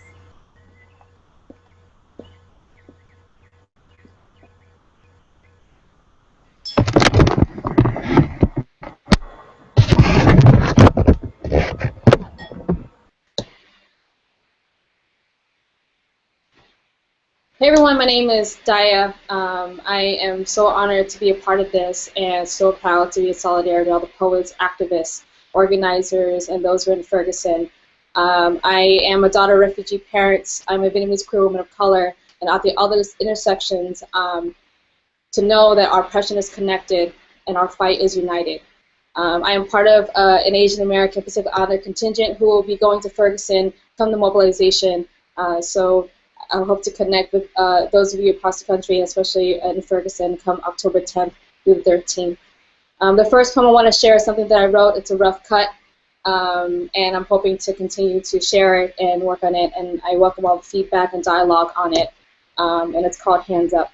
Hey everyone, my name is Daya. I am so honored to be a part of this and so proud to be in solidarity with all the poets, activists, organizers, and those who are in Ferguson. I am a daughter of refugee parents. I'm a Vietnamese queer woman of color, and at the other intersections, to know that our oppression is connected and our fight is united. I am part of an Asian American Pacific Islander contingent who will be going to Ferguson from the mobilization. So I hope to connect with those of you across the country, especially in Ferguson, come October 10th through the 13th. The first poem I want to share is something that I wrote. It's a rough cut, and I'm hoping to continue to share it and work on it, and I welcome all the feedback and dialogue on it, and it's called Hands Up.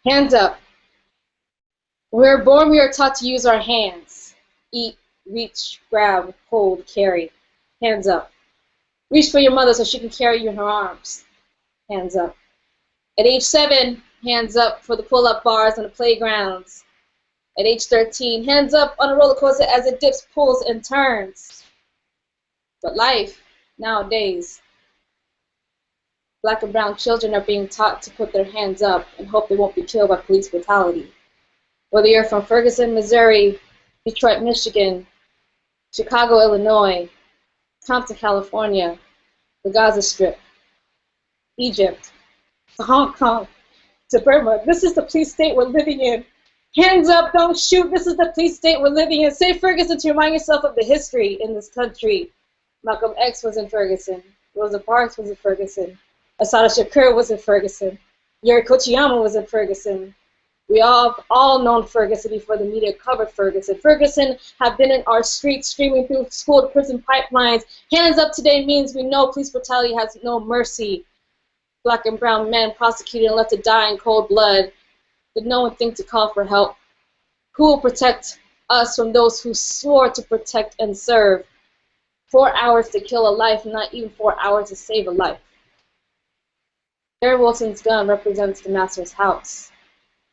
Hands up. When we are born, we are taught to use our hands. Eat, reach, grab, hold, carry. Hands up. Reach for your mother so she can carry you in her arms. Hands up. At age 7, hands up for the pull-up bars on the playgrounds. At age 13, hands up on a roller coaster as it dips, pulls, and turns. But life, nowadays, Black and brown children are being taught to put their hands up and hope they won't be killed by police brutality. Whether you're from Ferguson, Missouri, Detroit, Michigan, Chicago, Illinois, Compton, California, the Gaza Strip, Egypt, to Hong Kong, to Burma. This is the police state we're living in. Hands up, don't shoot. This is the police state we're living in. Say Ferguson to remind yourself of the history in this country. Malcolm X was in Ferguson. Rosa Parks was in Ferguson. Assata Shakur was in Ferguson. Yuri Kochiyama was in Ferguson. We all known Ferguson before the media covered Ferguson. Ferguson have been in our streets, streaming through school to prison pipelines. Hands up today means we know police brutality has no mercy. Black and brown men prosecuted and left to die in cold blood. Did no one think to call for help? Who will protect us from those who swore to protect and serve? 4 hours to kill a life, not even 4 hours to save a life. Gary Wilson's gun represents the master's house.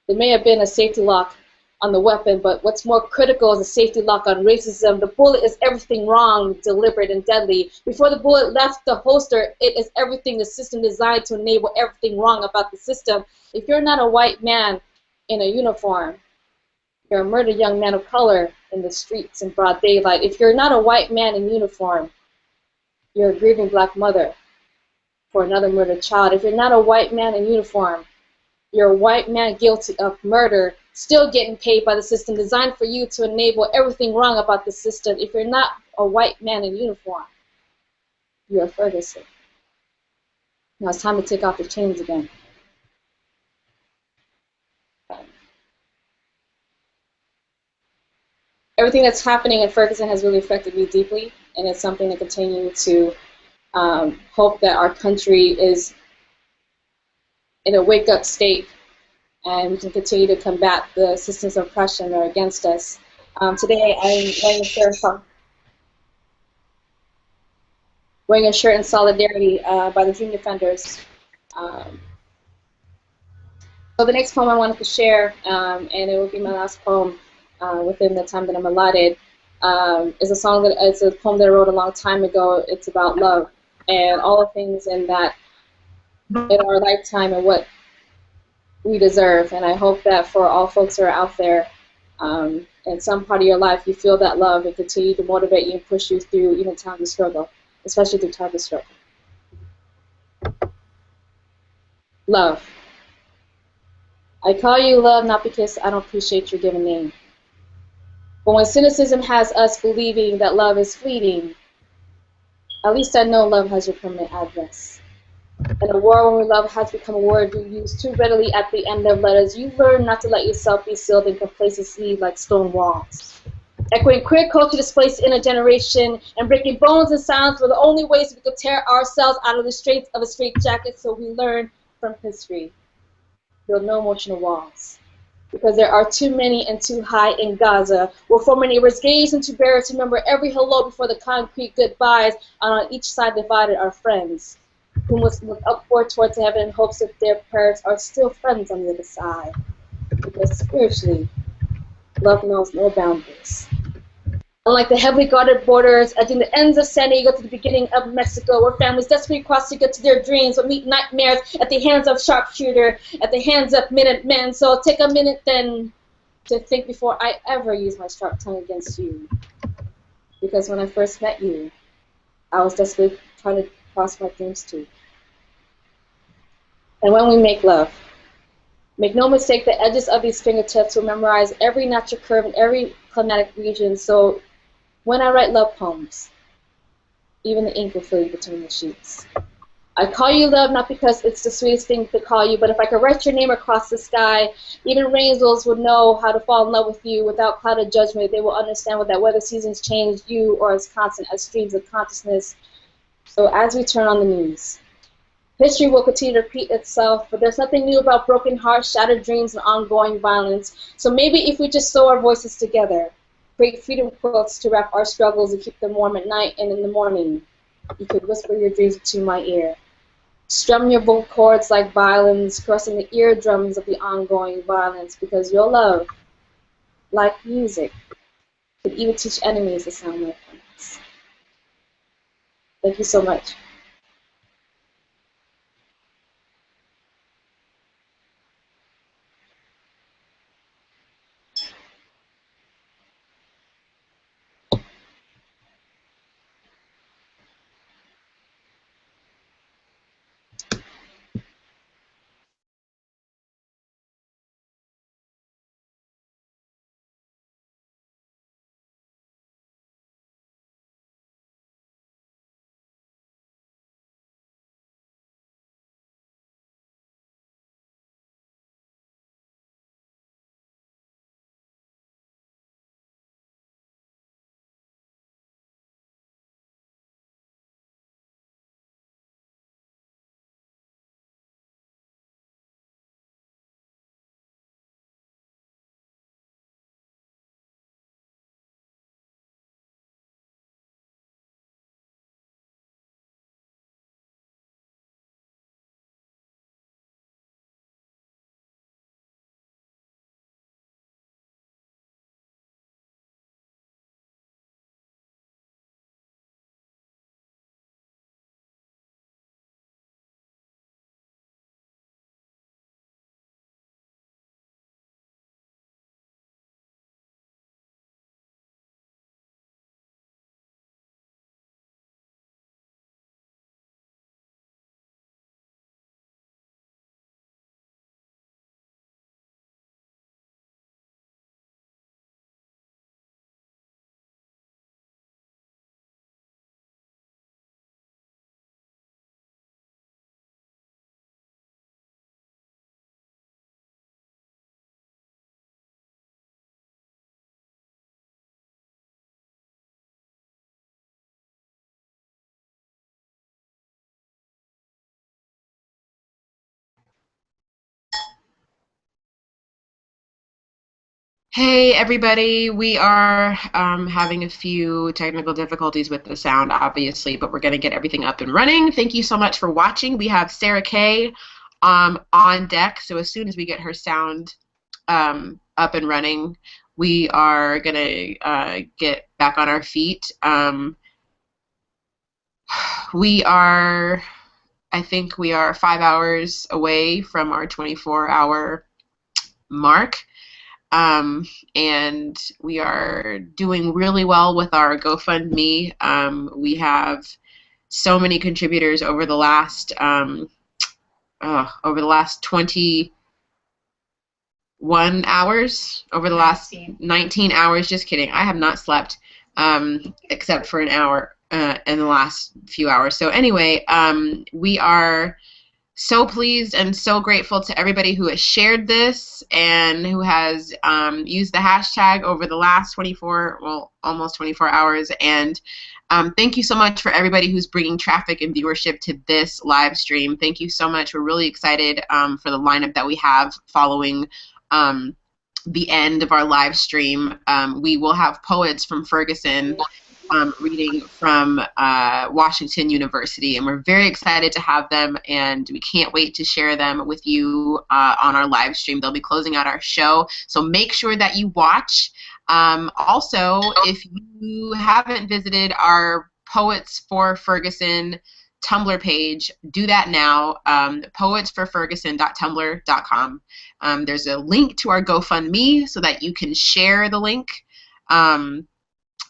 There may have been a safety lock on the weapon, but what's more critical is a safety lock on racism. The bullet is everything wrong, deliberate, and deadly. Before the bullet left the holster, it is everything the system designed to enable everything wrong about the system. If you're not a white man in a uniform, you're a murdered young man of color in the streets in broad daylight. If you're not a white man in uniform, you're a grieving black mother for another murdered child. If you're not a white man in uniform, you're a white man guilty of murder, still getting paid by the system designed for you to enable everything wrong about the system. If you're not a white man in uniform, you're a Ferguson. Now it's time to take off the chains again. everything that's happening in Ferguson has really affected me deeply, and it's something to continue to hope that our country is in a wake-up state and we can continue to combat the systems of oppression that are against us. Today, I'm wearing a shirt in solidarity by the Dream Defenders. Um, so the next poem I wanted to share, and it will be my last poem within the time that I'm allotted, is a song that it's a poem that I wrote a long time ago. It's about love and all the things in our lifetime and what we deserve. And I hope that for all folks who are out there, in some part of your life, you feel that love and continue to motivate you and push you through even times of struggle, especially through times of struggle. Love. I call you love not because I don't appreciate your given name, but when cynicism has us believing that love is fleeting, at least I know love has your permanent address. In a world where love has become a word you use too readily at the end of letters, you learn not to let yourself be sealed in complacency like stone walls. Echoing queer culture displaced in a generation and breaking bones and sounds were the only ways we could tear ourselves out of the straits of a straitjacket, so we learn from history. Build no emotional walls. Because there are too many and too high in Gaza, where former neighbors gaze into barracks to remember every hello before the concrete goodbyes, and on each side divided are friends, who must look upward towards heaven in hopes that their prayers are still friends on the other side. Because spiritually, love knows no boundaries. Unlike the heavily guarded borders, edging the ends of San Diego to the beginning of Mexico, where families desperately cross to get to their dreams but meet nightmares at the hands of sharpshooter, at the hands of Minutemen. So I'll take a minute then to think before I ever use my sharp tongue against you. Because when I first met you, I was desperately trying to cross my dreams too. And when we make love, make no mistake, the edges of these fingertips will memorize every natural curve in every climatic region. So when I write love poems, even the ink will flee between the sheets. I call you love not because it's the sweetest thing to call you, but if I could write your name across the sky, even rainbows would know how to fall in love with you without clouded judgment. They will understand what that whether seasons change you or as constant as streams of consciousness. So as we turn on the news, history will continue to repeat itself, but there's nothing new about broken hearts, shattered dreams, and ongoing violence. So maybe if we just sew our voices together, create freedom quilts to wrap our struggles and keep them warm at night and in the morning, you could whisper your dreams into my ear. Strum your vocal cords like violins, crossing the eardrums of the ongoing violence, because your love, like music, could even teach enemies to sound like friends. Thank you so much. Hey everybody, we are having a few technical difficulties with the sound, obviously, but we're going to get everything up and running. Thank you so much for watching. We have Sarah Kay on deck, so as soon as we get her sound up and running, we are going to get back on our feet. I think we are 5 hours away from our 24-hour mark. And we are doing really well with our GoFundMe. We have so many contributors over the last 21 hours, over the last 19 hours. Just kidding. I have not slept except for an hour in the last few hours. So anyway, we are so pleased and so grateful to everybody who has shared this and who has used the hashtag over the last almost 24 hours. And thank you so much for everybody who's bringing traffic and viewership to this live stream. Thank you so much. We're really excited for the lineup that we have following the end of our live stream. We will have poets from Ferguson reading from Washington University, and we're very excited to have them, and we can't wait to share them with you on our live stream. They'll be closing out our show, so make sure that you watch. Also, if you haven't visited our Poets for Ferguson Tumblr page, do that now, poetsforferguson.tumblr.com. There's a link to our GoFundMe so that you can share the link.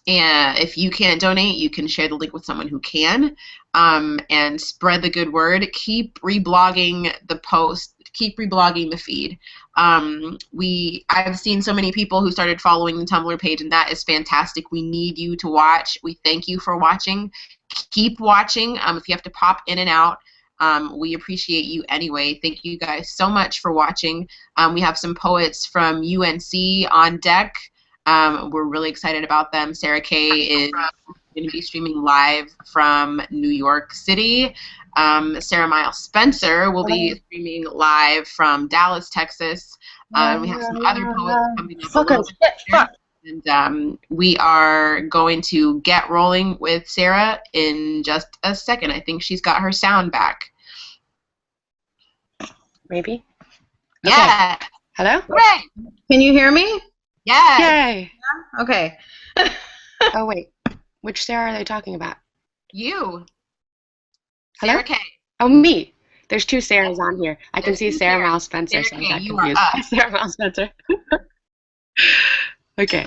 And if you can't donate, you can share the link with someone who can, and spread the good word. Keep reblogging the post. Keep reblogging the feed. I've seen so many people who started following the Tumblr page, and that is fantastic. We need you to watch. We thank you for watching. Keep watching. If you have to pop in and out, we appreciate you anyway. Thank you guys so much for watching. We have some poets from UNC on deck. We're really excited about them. Sarah Kay is going to be streaming live from New York City. Sarah Miles Spencer will be streaming live from Dallas, Texas. We have some other poets coming up a little bit later. And we are going to get rolling with Sarah in just a second. I think she's got her sound back. Maybe? Yeah. Okay. Hello? Hooray! Can you hear me? Yeah. Yay! Yeah? Okay. Oh, wait. Which Sarah are they talking about? You. Hello? Sarah Kay. Oh, me. There's two Sarahs on here. I can There's see two Sarah Sarahs. Miles Spencer, Sarah so I Kay, got you confused. are us. Sarah Miles Spencer. Okay.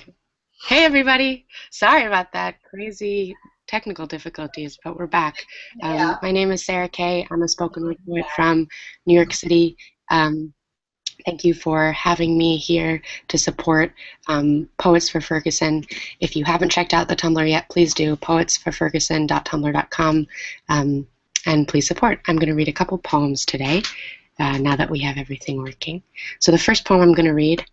Hey, everybody. Sorry about that. Crazy technical difficulties, but we're back. My name is Sarah Kay. I'm a spoken word poet from New York City. Thank you for having me here to support Poets for Ferguson. If you haven't checked out the Tumblr yet, please do, poetsforferguson.tumblr.com, and please support. I'm going to read a couple poems today, now that we have everything working. So the first poem I'm going to read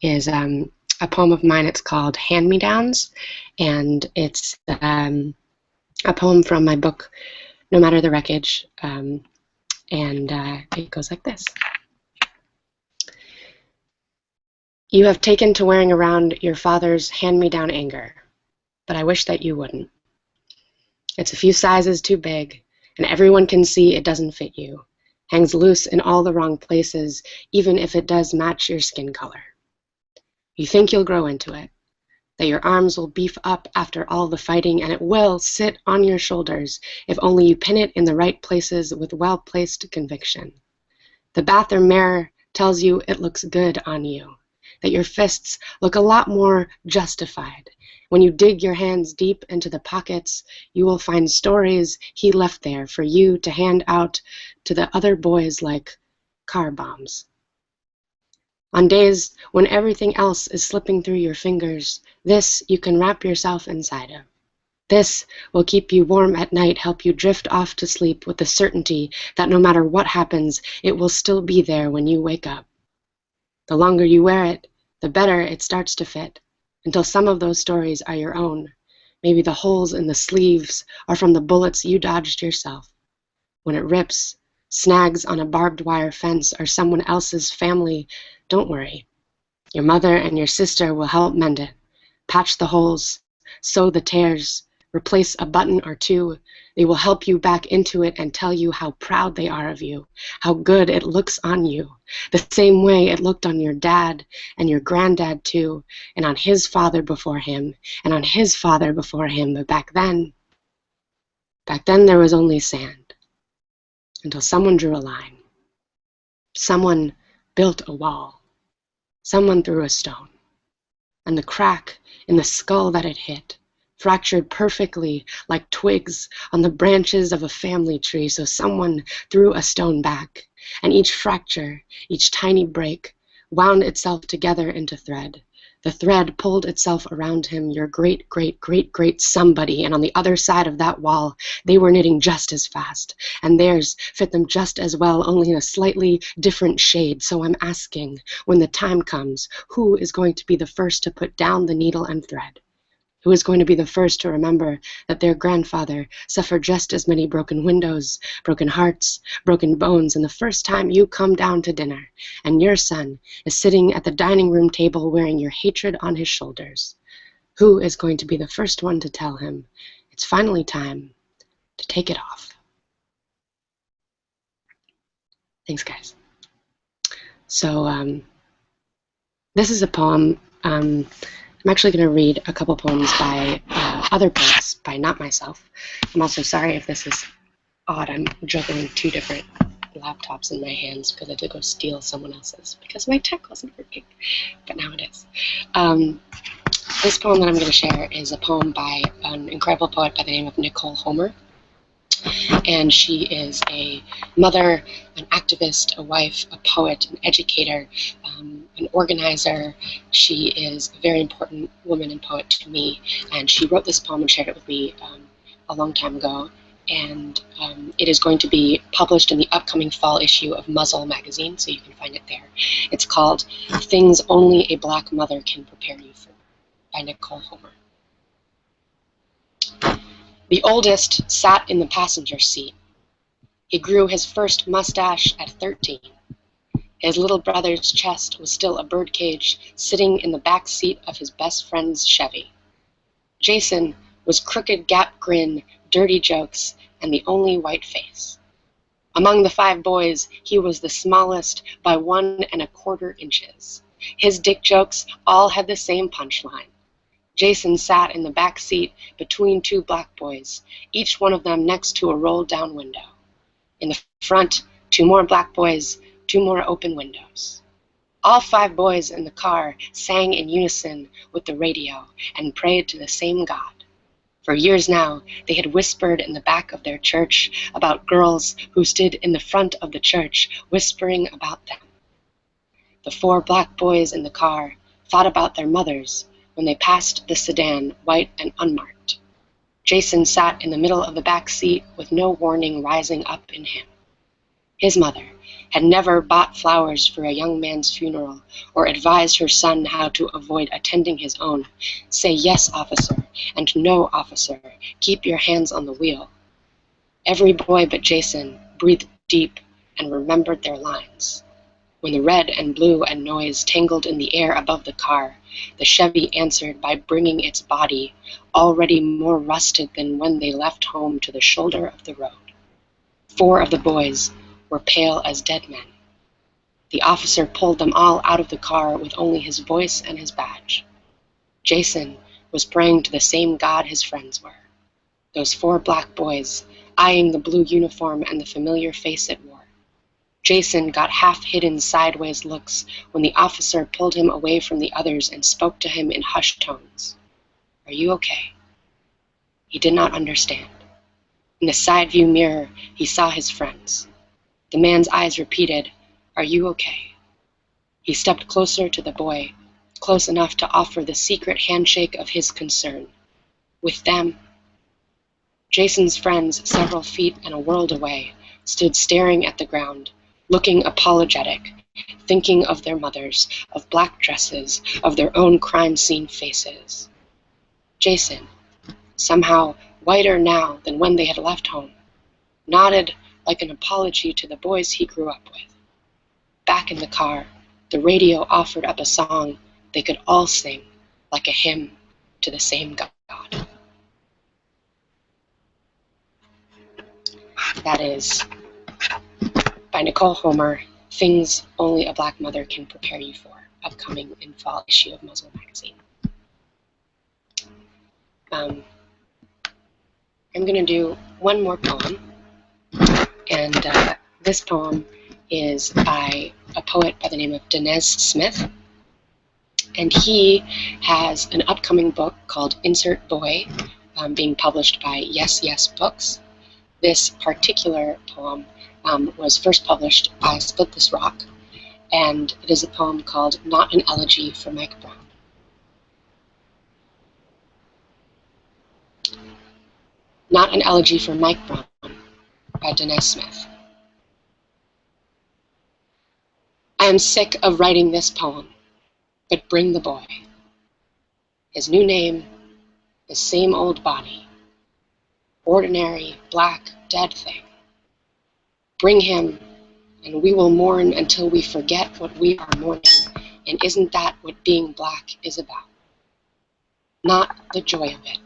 is a poem of mine. It's called Hand-Me-Downs, and it's a poem from my book, No Matter the Wreckage, and it goes like this. You have taken to wearing around your father's hand-me-down anger, but I wish that you wouldn't. It's a few sizes too big, and everyone can see it doesn't fit you. Hangs loose in all the wrong places, even if it does match your skin color. You think you'll grow into it, that your arms will beef up after all the fighting, and it will sit on your shoulders if only you pin it in the right places with well-placed conviction. The bathroom mirror tells you it looks good on you, that your fists look a lot more justified. When you dig your hands deep into the pockets, you will find stories he left there for you to hand out to the other boys like car bombs. On days when everything else is slipping through your fingers, this you can wrap yourself inside of. This will keep you warm at night, help you drift off to sleep with the certainty that no matter what happens, it will still be there when you wake up. The longer you wear it, the better it starts to fit, until some of those stories are your own. Maybe the holes in the sleeves are from the bullets you dodged yourself. When it rips, snags on a barbed wire fence, or someone else's family, don't worry. Your mother and your sister will help mend it, patch the holes, sew the tears, replace a button or two. They will help you back into it and tell you how proud they are of you, how good it looks on you, the same way it looked on your dad and your granddad too, and on his father before him, and on his father before him. But back then there was only sand, until someone drew a line. Someone built a wall. Someone threw a stone. And the crack in the skull that it hit fractured perfectly like twigs on the branches of a family tree. So someone threw a stone back, and each fracture, each tiny break, wound itself together into thread. The thread pulled itself around him, your great, great, great, great somebody, and on the other side of that wall, they were knitting just as fast, and theirs fit them just as well, only in a slightly different shade. So I'm asking, when the time comes, who is going to be the first to put down the needle and thread? Who is going to be the first to remember that their grandfather suffered just as many broken windows, broken hearts, broken bones, and the first time you come down to dinner and your son is sitting at the dining room table wearing your hatred on his shoulders? Who is going to be the first one to tell him it's finally time to take it off? Thanks, guys. So this is a poem. I'm actually going to read a couple poems by other poets, by not myself. I'm also sorry if this is odd. I'm juggling two different laptops in my hands because I did go steal someone else's because my tech wasn't working, but now it is. This poem that I'm going to share is a poem by an incredible poet by the name of Nicole Homer. And she is a mother, an activist, a wife, a poet, an educator, an organizer. She is a very important woman and poet to me, and she wrote this poem and shared it with me a long time ago, and it is going to be published in the upcoming fall issue of Muzzle magazine, so you can find it there. It's called Things Only a Black Mother Can Prepare You For, by Nicole Homer. The oldest sat in the passenger seat. He grew his first mustache at 13. His little brother's chest was still a birdcage sitting in the back seat of his best friend's Chevy. Jason was crooked gap grin, dirty jokes, and the only white face. Among the 5 boys, he was the smallest by 1 1/4 inches. His dick jokes all had the same punchline. Jason sat in the back seat between 2 black boys, each one of them next to a rolled-down window. In the front, 2 more black boys, 2 more open windows. All 5 boys in the car sang in unison with the radio and prayed to the same God. For years now, they had whispered in the back of their church about girls who stood in the front of the church, whispering about them. The 4 black boys in the car thought about their mothers when they passed the sedan, white and unmarked. Jason sat in the middle of the back seat with no warning rising up in him. His mother had never bought flowers for a young man's funeral or advised her son how to avoid attending his own. Say yes, officer, and no, officer. Keep your hands on the wheel. Every boy but Jason breathed deep and remembered their lines. When the red and blue and noise tangled in the air above the car, the Chevy answered by bringing its body, already more rusted than when they left home, to the shoulder of the road. 4 of the boys were pale as dead men. The officer pulled them all out of the car with only his voice and his badge. Jason was praying to the same God his friends were. Those 4 black boys, eyeing the blue uniform and the familiar face it wore. Jason got half-hidden sideways looks when the officer pulled him away from the others and spoke to him in hushed tones. Are you okay? He did not understand. In the side view mirror, he saw his friends. The man's eyes repeated, Are you okay? He stepped closer to the boy, close enough to offer the secret handshake of his concern. With them. Jason's friends, several feet and a world away, stood staring at the ground, looking apologetic, thinking of their mothers, of black dresses, of their own crime scene faces. Jason, somehow whiter now than when they had left home, nodded like an apology to the boys he grew up with. Back in the car, the radio offered up a song they could all sing like a hymn to the same God. That is by Nicole Homer, Things Only a Black Mother Can Prepare You For, upcoming in fall issue of Muzzle magazine. I'm going to do one more poem, and this poem is by a poet by the name of Denez Smith, and he has an upcoming book called Insert Boy, being published by Yes Yes Books. This particular poem was first published by Split This Rock, and it is a poem called Not an Elegy for Mike Brown. Not an Elegy for Mike Brown by Denez Smith. I am sick of writing this poem, but bring the boy. His new name, his same old body, ordinary, black, dead thing. Bring him, and we will mourn until we forget what we are mourning, and isn't that what being black is about? Not the joy of it,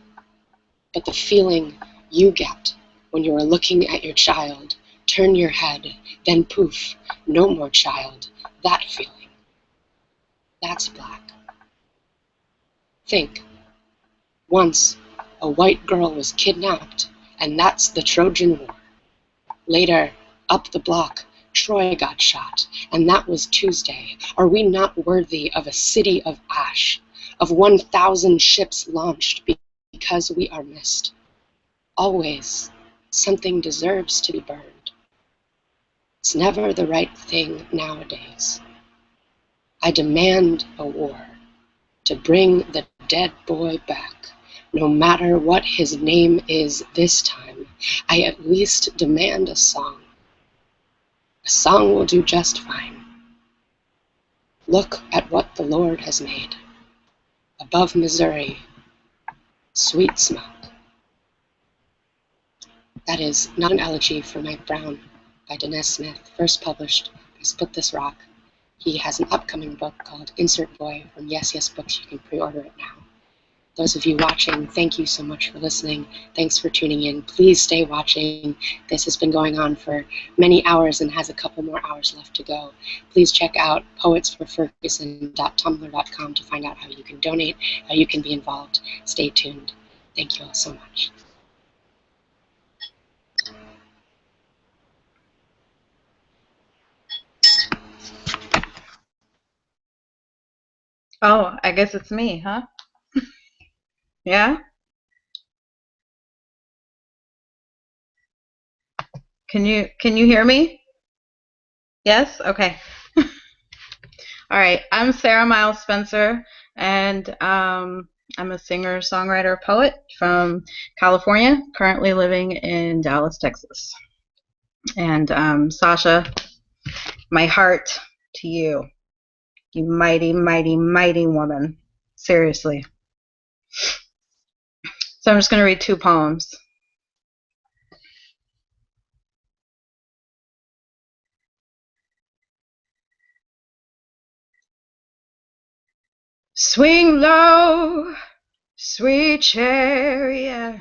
but the feeling you get when you are looking at your child, turn your head, then poof, no more child, that feeling. That's black. Think, once a white girl was kidnapped, and that's the Trojan War. Later, up the block, Troy got shot, and that was Tuesday. Are we not worthy of a city of ash, of 1,000 ships launched because we are missed? Always, something deserves to be burned. It's never the right thing nowadays. I demand a war to bring the dead boy back, no matter what his name is this time. I at least demand a song. A song will do just fine. Look at what the Lord has made. Above Missouri, sweet smoke. That is Not an Elegy for Mike Brown by Denez Smith, first published by Split This Rock. He has an upcoming book called Insert Boy from Yes Yes Books. You can pre-order it now. Those of you watching, thank you so much for listening. Thanks for tuning in. Please stay watching. This has been going on for many hours and has a couple more hours left to go. Please check out poetsforferguson.tumblr.com to find out how you can donate, how you can be involved. Stay tuned. Thank you all so much. Oh, I guess it's me, huh? Yeah? Can you hear me? Yes? Okay. All right. I'm Sarah Miles Spencer, and I'm a singer, songwriter, poet from California, currently living in Dallas, Texas. And Sasha, my heart to you, you mighty, mighty, mighty woman. Seriously. So I'm just going to read 2 poems. Swing low, sweet chariot,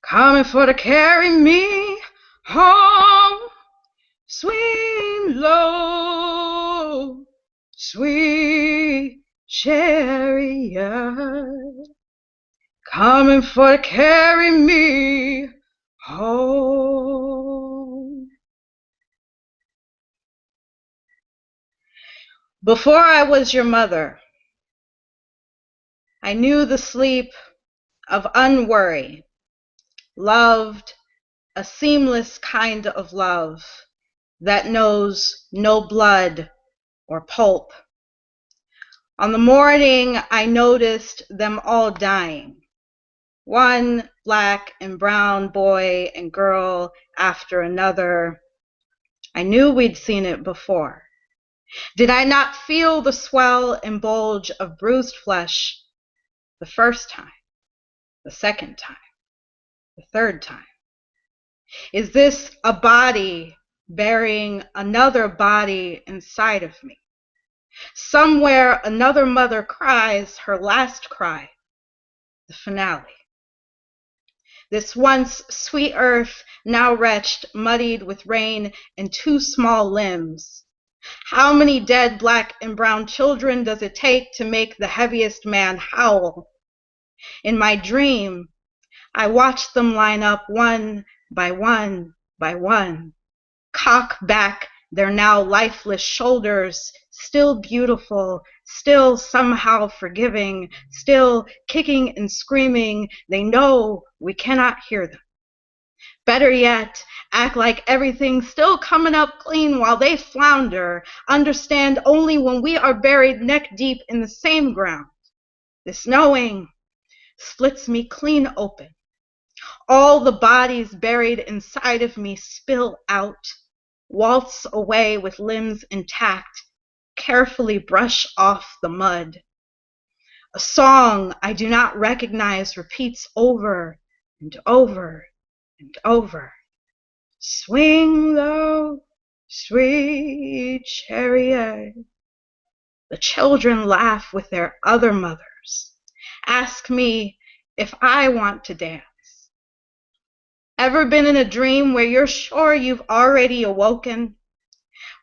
coming for to carry me home. Swing low, sweet chariot, coming for to carry me home. Before I was your mother, I knew the sleep of unworry, loved a seamless kind of love that knows no blood or pulp. On the morning I noticed them all dying, one black and brown boy and girl after another, I knew we'd seen it before. Did I not feel the swell and bulge of bruised flesh the first time, the second time, the third time? Is this a body burying another body inside of me? Somewhere another mother cries her last cry, the finale. This once sweet earth, now wretched, muddied with rain and two small limbs. How many dead black and brown children does it take to make the heaviest man howl? In my dream, I watch them line up one by one by one, cock back their now lifeless shoulders, still beautiful, still somehow forgiving, still kicking and screaming. They know we cannot hear them. Better yet, act like everything's still coming up clean while they flounder, understand only when we are buried neck deep in the same ground. This knowing splits me clean open. All the bodies buried inside of me spill out, waltz away with limbs intact, carefully brush off the mud. A song I do not recognize repeats over and over and over. Swing low, sweet chariot. The children laugh with their other mothers. Ask me if I want to dance. Ever been in a dream where you're sure you've already awoken?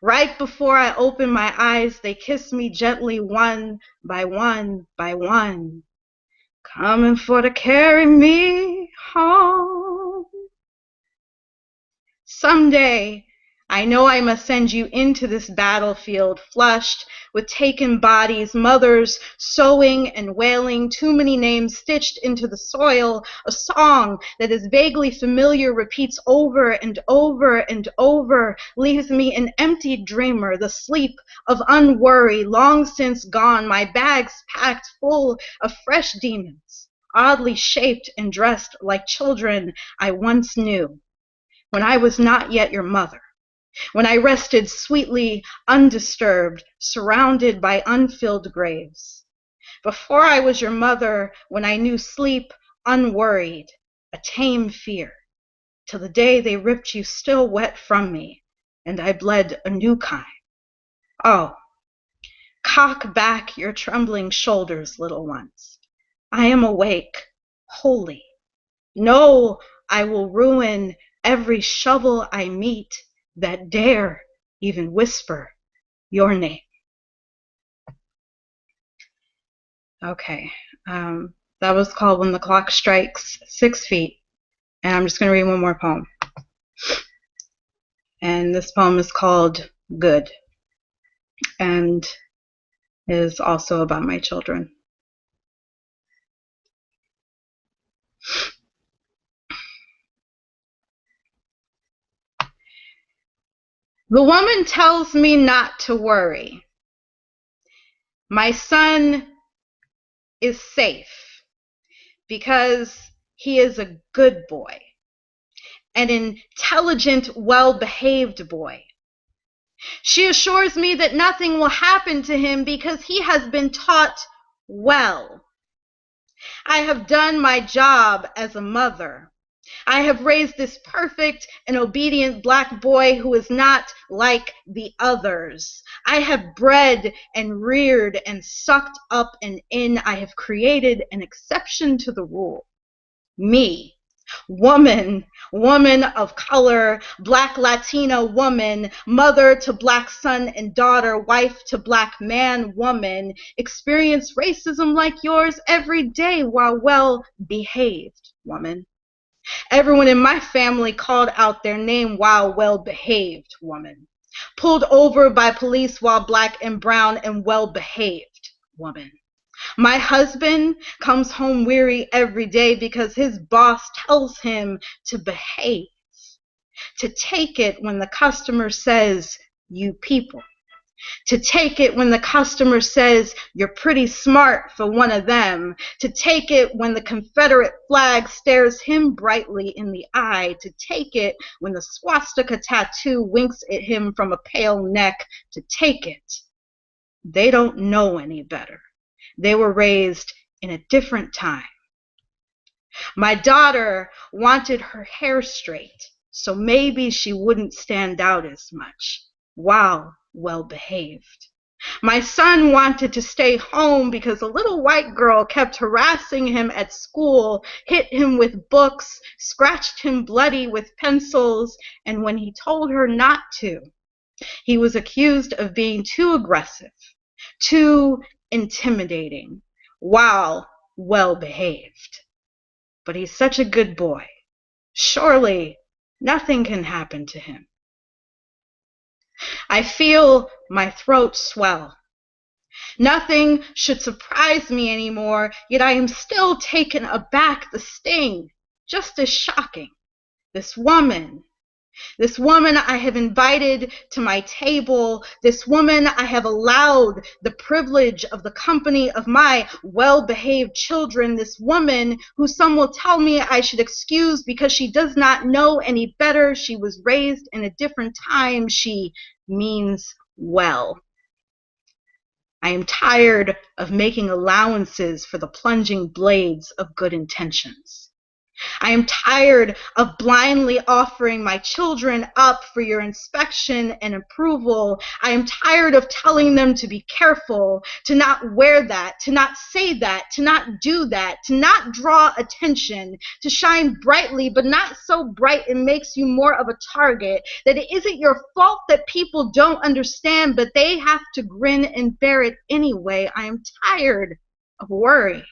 Right before I open my eyes, they kiss me gently one by one by one, coming for to carry me home. Someday, I know I must send you into this battlefield, flushed with taken bodies, mothers sewing and wailing, too many names stitched into the soil. A song that is vaguely familiar repeats over and over and over, leaves me an empty dreamer, the sleep of unworry, long since gone, my bags packed full of fresh demons, oddly shaped and dressed like children I once knew, when I was not yet your mother. When I rested sweetly undisturbed, surrounded by unfilled graves. Before I was your mother, when I knew sleep unworried, a tame fear, till the day they ripped you still wet from me, and I bled a new kind. Oh, cock back your trembling shoulders, little ones. I am awake, holy. No, I will ruin every shovel I meet that dare even whisper your name. Okay, that was called When the Clock Strikes 6 Feet, and I'm just going to read one more poem. And this poem is called Good, and is also about my children. The woman tells me not to worry. My son is safe because he is a good boy, an intelligent, well-behaved boy. She assures me that nothing will happen to him because he has been taught well. I have done my job as a mother. I have raised this perfect and obedient black boy who is not like the others. I have bred and reared and sucked up and in. I have created an exception to the rule. Me, woman of color, black Latina woman, mother to black son and daughter, wife to black man, woman, experience racism like yours every day while well behaved, woman. Everyone in my family called out their name while well-behaved, woman. Pulled over by police while black and brown and well-behaved, woman. My husband comes home weary every day because his boss tells him to behave, to take it when the customer says, you people. To take it when the customer says, you're pretty smart for one of them. To take it when the Confederate flag stares him brightly in the eye. To take it when the swastika tattoo winks at him from a pale neck. To take it. They don't know any better. They were raised in a different time. My daughter wanted her hair straight, so maybe she wouldn't stand out as much. Wow. Well-behaved. My son wanted to stay home because a little white girl kept harassing him at school, hit him with books, scratched him bloody with pencils, and when he told her not to, he was accused of being too aggressive, too intimidating, while well behaved. But he's such a good boy. Surely nothing can happen to him. I feel my throat swell. Nothing should surprise me anymore, yet I am still taken aback. The sting, just as shocking. This woman I have invited to my table, this woman I have allowed the privilege of the company of my well-behaved children, this woman who some will tell me I should excuse because she does not know any better, she was raised in a different time, she means well. I am tired of making allowances for the plunging blades of good intentions. I am tired of blindly offering my children up for your inspection and approval. I am tired of telling them to be careful, to not wear that, to not say that, to not do that, to not draw attention, to shine brightly, but not so bright it makes you more of a target, that it isn't your fault that people don't understand, but they have to grin and bear it anyway. I am tired of worry.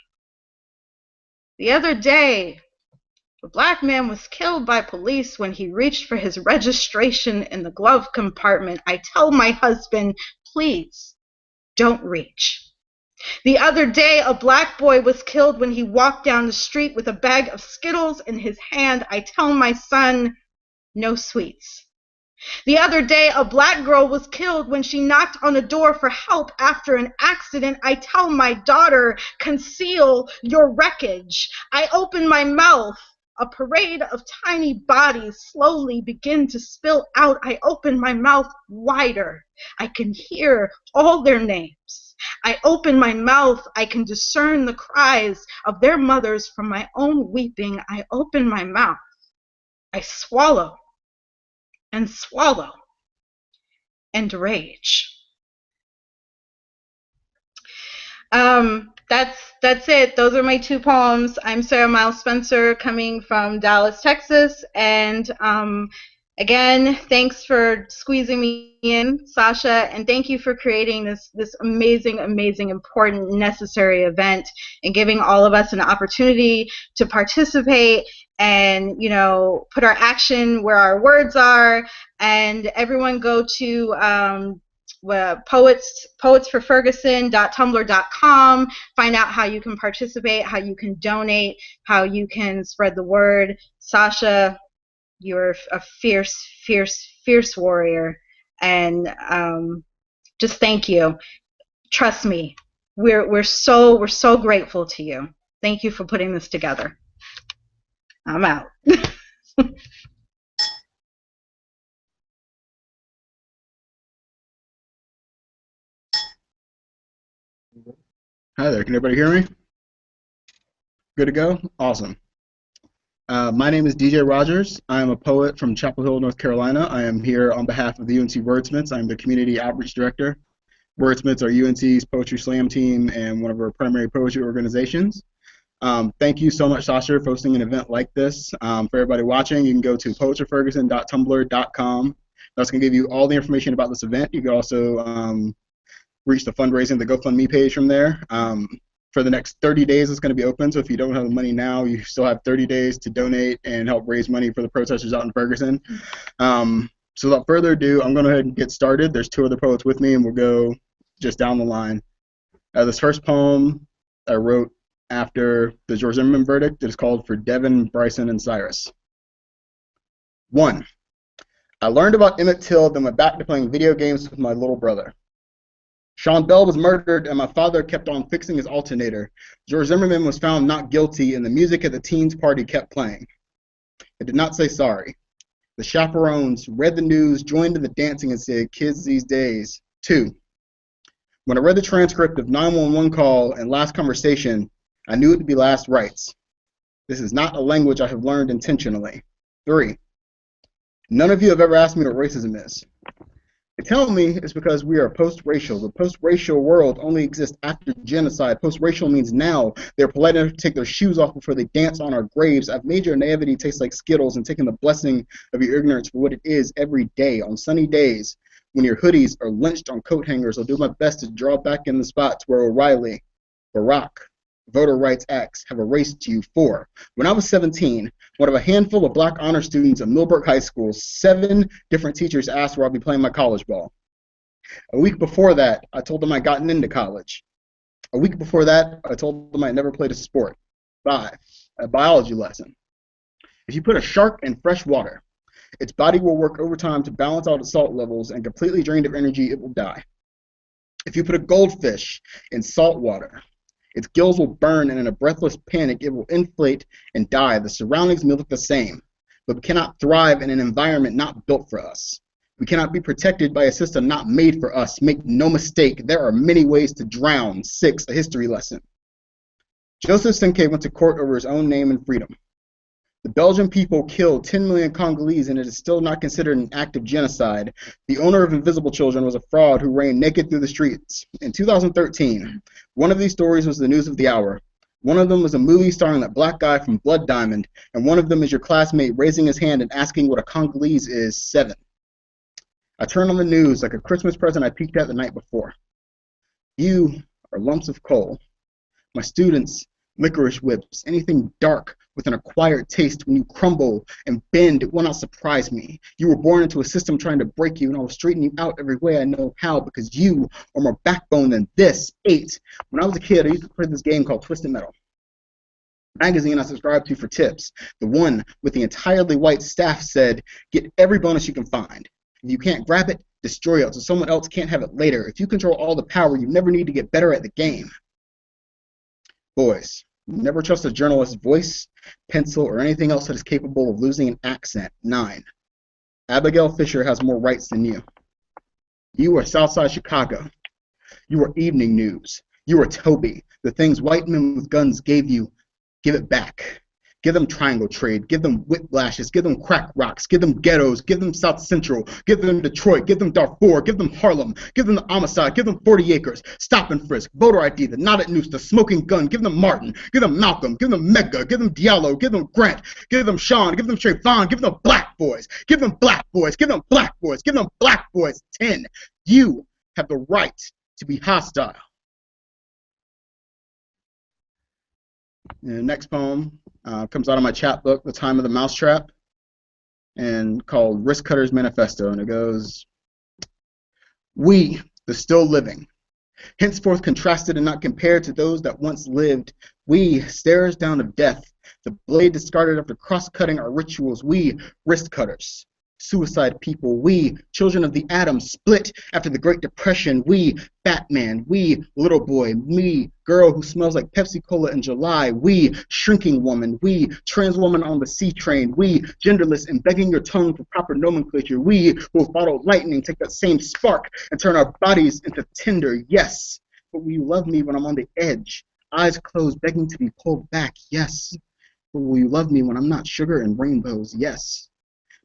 The other day, a black man was killed by police when he reached for his registration in the glove compartment. I tell my husband, please, don't reach. The other day, a black boy was killed when he walked down the street with a bag of Skittles in his hand. I tell my son, no sweets. The other day, a black girl was killed when she knocked on a door for help after an accident. I tell my daughter, conceal your wreckage. I open my mouth. A parade of tiny bodies slowly begin to spill out. I open my mouth wider. I can hear all their names. I open my mouth. I can discern the cries of their mothers from my own weeping. I open my mouth. I swallow and swallow and rage. That's it. Those are my two poems. I'm Sarah Miles Spencer, coming from Dallas, Texas, and again, thanks for squeezing me in, Sasha, and thank you for creating this amazing, important, necessary event and giving all of us an opportunity to participate and, you know, put our action where our words are. And everyone go to poetsforferguson.tumblr.com, find out how you can participate, how you can donate, how you can spread the word. Sasha, you're a fierce warrior, and just thank you. Trust me, we're so grateful to you. Thank you for putting this together. I'm out. Hi there, can everybody hear me? Good to go? Awesome. My name is DJ Rogers. I am a poet from Chapel Hill, North Carolina. I am here on behalf of the UNC Wordsmiths. I'm the Community Outreach Director. Wordsmiths are UNC's Poetry Slam team and one of our primary poetry organizations. Thank you so much, Sasha, for hosting an event like this. For everybody watching, you can go to poetsforferguson.tumblr.com. That's going to give you all the information about this event. You can also reach the fundraising, the GoFundMe page from there. For the next 30 days, it's going to be open, so if you don't have the money now, you still have 30 days to donate and help raise money for the protesters out in Ferguson. So without further ado, I'm going to go ahead and get started. There's two other poets with me, and we'll go just down the line. This first poem I wrote after the George Zimmerman verdict is called For Devin, Bryson, and Cyrus. 1. I learned about Emmett Till, then went back to playing video games with my little brother. Sean Bell was murdered, and my father kept on fixing his alternator. George Zimmerman was found not guilty, and the music at the teens' party kept playing. It did not say sorry. The chaperones read the news, joined in the dancing, and said, kids these days. 2. When I read the transcript of 911 call and last conversation, I knew it to be last rites. This is not a language I have learned intentionally. 3. None of you have ever asked me what racism is. They tell me it's because we are post-racial. The post-racial world only exists after genocide. Post-racial means now. They're polite enough to take their shoes off before they dance on our graves. I've made your naivety taste like Skittles and taken the blessing of your ignorance for what it is every day. On sunny days, when your hoodies are lynched on coat hangers, I'll do my best to draw back in the spots where O'Reilly, Barack, voter rights acts have erased you for. When I was 17, one of a handful of black honor students at Millbrook High School, 7 different teachers asked where I'll be playing my college ball. A week before that, I told them I'd gotten into college. A week before that, I told them I'd never played a sport. 5, a biology lesson. If you put a shark in fresh water, its body will work overtime to balance out its salt levels, and completely drained of energy, it will die. If you put a goldfish in salt water, its gills will burn, and in a breathless panic, it will inflate and die. The surroundings may look the same, but we cannot thrive in an environment not built for us. We cannot be protected by a system not made for us. Make no mistake, there are many ways to drown. 6, a history lesson. Joseph Senke went to court over his own name and freedom. The Belgian people killed 10 million Congolese, and it is still not considered an act of genocide. The owner of Invisible Children was a fraud who ran naked through the streets. In 2013, one of these stories was the news of the hour. One of them was a movie starring that black guy from Blood Diamond, and one of them is your classmate raising his hand and asking what a Congolese is. 7. I turned on the news like a Christmas present I peeked at the night before. You are lumps of coal. My students, licorice whips, anything dark with an acquired taste. When you crumble and bend, it will not surprise me. You were born into a system trying to break you, and I will straighten you out every way I know how, because you are more backbone than this. 8. When I was a kid, I used to play this game called Twisted Metal. Magazine I subscribed to for tips. The one with the entirely white staff said, get every bonus you can find. If you can't grab it, destroy it so someone else can't have it later. If you control all the power, you never need to get better at the game. Boys, never trust a journalist's voice, pencil, or anything else that is capable of losing an accent. 9. Abigail Fisher has more rights than you. You are Southside Chicago. You are evening news. You are Toby. The things white men with guns gave you, give it back. Give them triangle trade. Give them whiplashes. Give them crack rocks. Give them ghettos. Give them South Central. Give them Detroit. Give them Darfur. Give them Harlem. Give them the homicide. Give them 40 acres. Stop and frisk. Voter ID. The knotted noose. The smoking gun. Give them Martin. Give them Malcolm. Give them Medgar. Give them Diallo. Give them Grant. Give them Sean. Give them Trayvon. Give them black boys. Give them black boys. Give them black boys. Give them black boys. 10. You have the right to be hostile. And the next poem comes out of my chapbook, The Time of the Mousetrap, and called Risk Cutter's Manifesto, and it goes, we, the still living, henceforth contrasted and not compared to those that once lived, we, starers down of death, the blade discarded after cross-cutting our rituals, we, wrist cutters, suicide people, we, children of the atom, split after the Great Depression, we, Batman, we, little boy, me, girl who smells like Pepsi Cola in July, we, shrinking woman, we, trans woman on the C train, we, genderless and begging your tongue for proper nomenclature, we, who will follow lightning, take that same spark and turn our bodies into tinder, yes, but will you love me when I'm on the edge, eyes closed, begging to be pulled back, yes, but will you love me when I'm not sugar and rainbows, yes.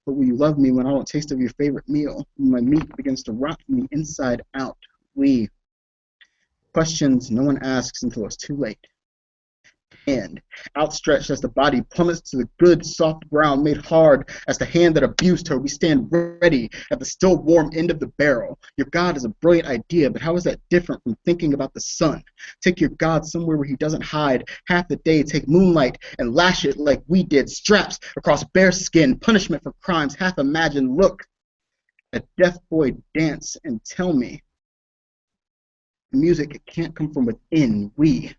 But will you love me when I don't taste of your favorite meal? When my meat begins to rot from the inside out? We. Questions no one asks until it's too late. Hand, outstretched as the body plummets to the good, soft ground, made hard as the hand that abused her. We stand ready at the still warm end of the barrel. Your God is a brilliant idea, but how is that different from thinking about the sun? Take your God somewhere where he doesn't hide. Half the day, take moonlight and lash it like we did. Straps across bare skin, punishment for crimes half imagined. Look, a deaf boy dance and tell me. Music, it can't come from within. We.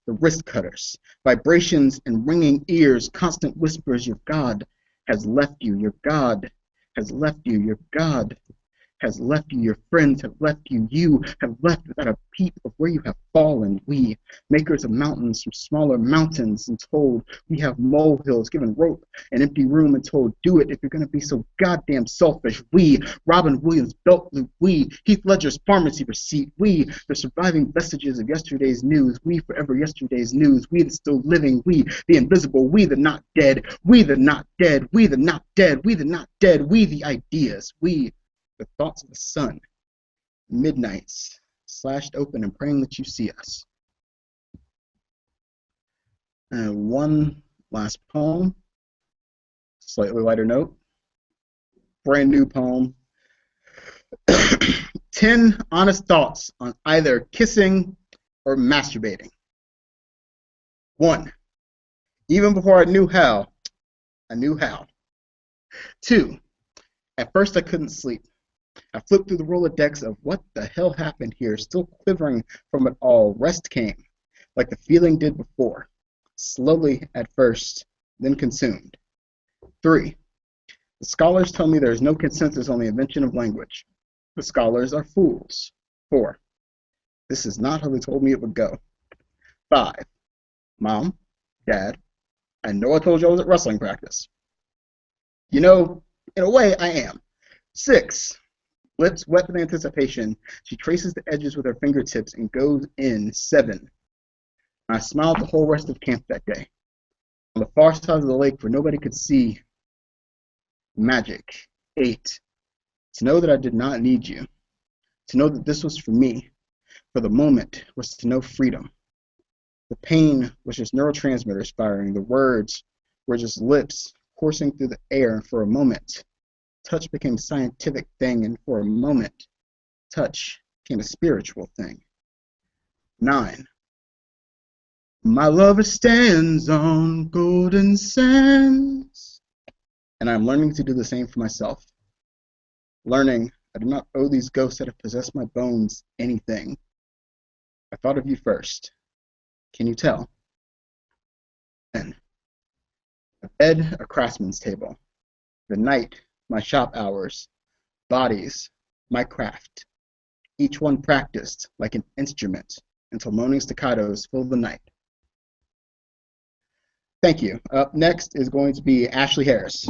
The wrist cutters, vibrations and ringing ears, constant whispers, your God has left you, your God has left you, your God has left you, your friends have left you, you have left without a peep of where you have fallen. We, makers of mountains from smaller mountains, and told we have molehills, given rope an empty room and told do it if you're going to be so goddamn selfish. We, Robin Williams belt loop, we, Heath Ledger's pharmacy receipt, we, the surviving vestiges of yesterday's news, we forever yesterday's news, we the still living, we, the invisible, we the not dead, we the not dead, we the not dead, we the not dead, we the ideas, we, the thoughts of the sun, midnights, slashed open and praying that you see us. And one last poem, slightly lighter note, brand new poem. 10 honest thoughts on either kissing or masturbating. 1. Even before I knew how, I knew how. 2. At first I couldn't sleep. I flipped through the Rolodex of what the hell happened here, still quivering from it all. Rest came, like the feeling did before. Slowly at first, then consumed. 3. The scholars tell me there is no consensus on the invention of language. The scholars are fools. 4. This is not how they told me it would go. 5. Mom, Dad, I know I told you I was at wrestling practice. You know, in a way, I am. 6. Lips wet with anticipation, she traces the edges with her fingertips and goes in. 7. I smiled the whole rest of camp that day. On the far side of the lake where nobody could see. Magic. 8. To know that I did not need you. To know that this was for me. For the moment was to know freedom. The pain was just neurotransmitters firing. The words were just lips coursing through the air. And for a moment, touch became a scientific thing. And for a moment, touch became a spiritual thing. 9. My lover stands on golden sands. And I'm learning to do the same for myself. Learning I do not owe these ghosts that have possessed my bones anything. I thought of you first. Can you tell? 10. A bed, a craftsman's table. The night, my shop hours. Bodies, my craft. Each one practiced like an instrument until moaning staccatos fill the night. Thank you. Up next is going to be Ashley Harris.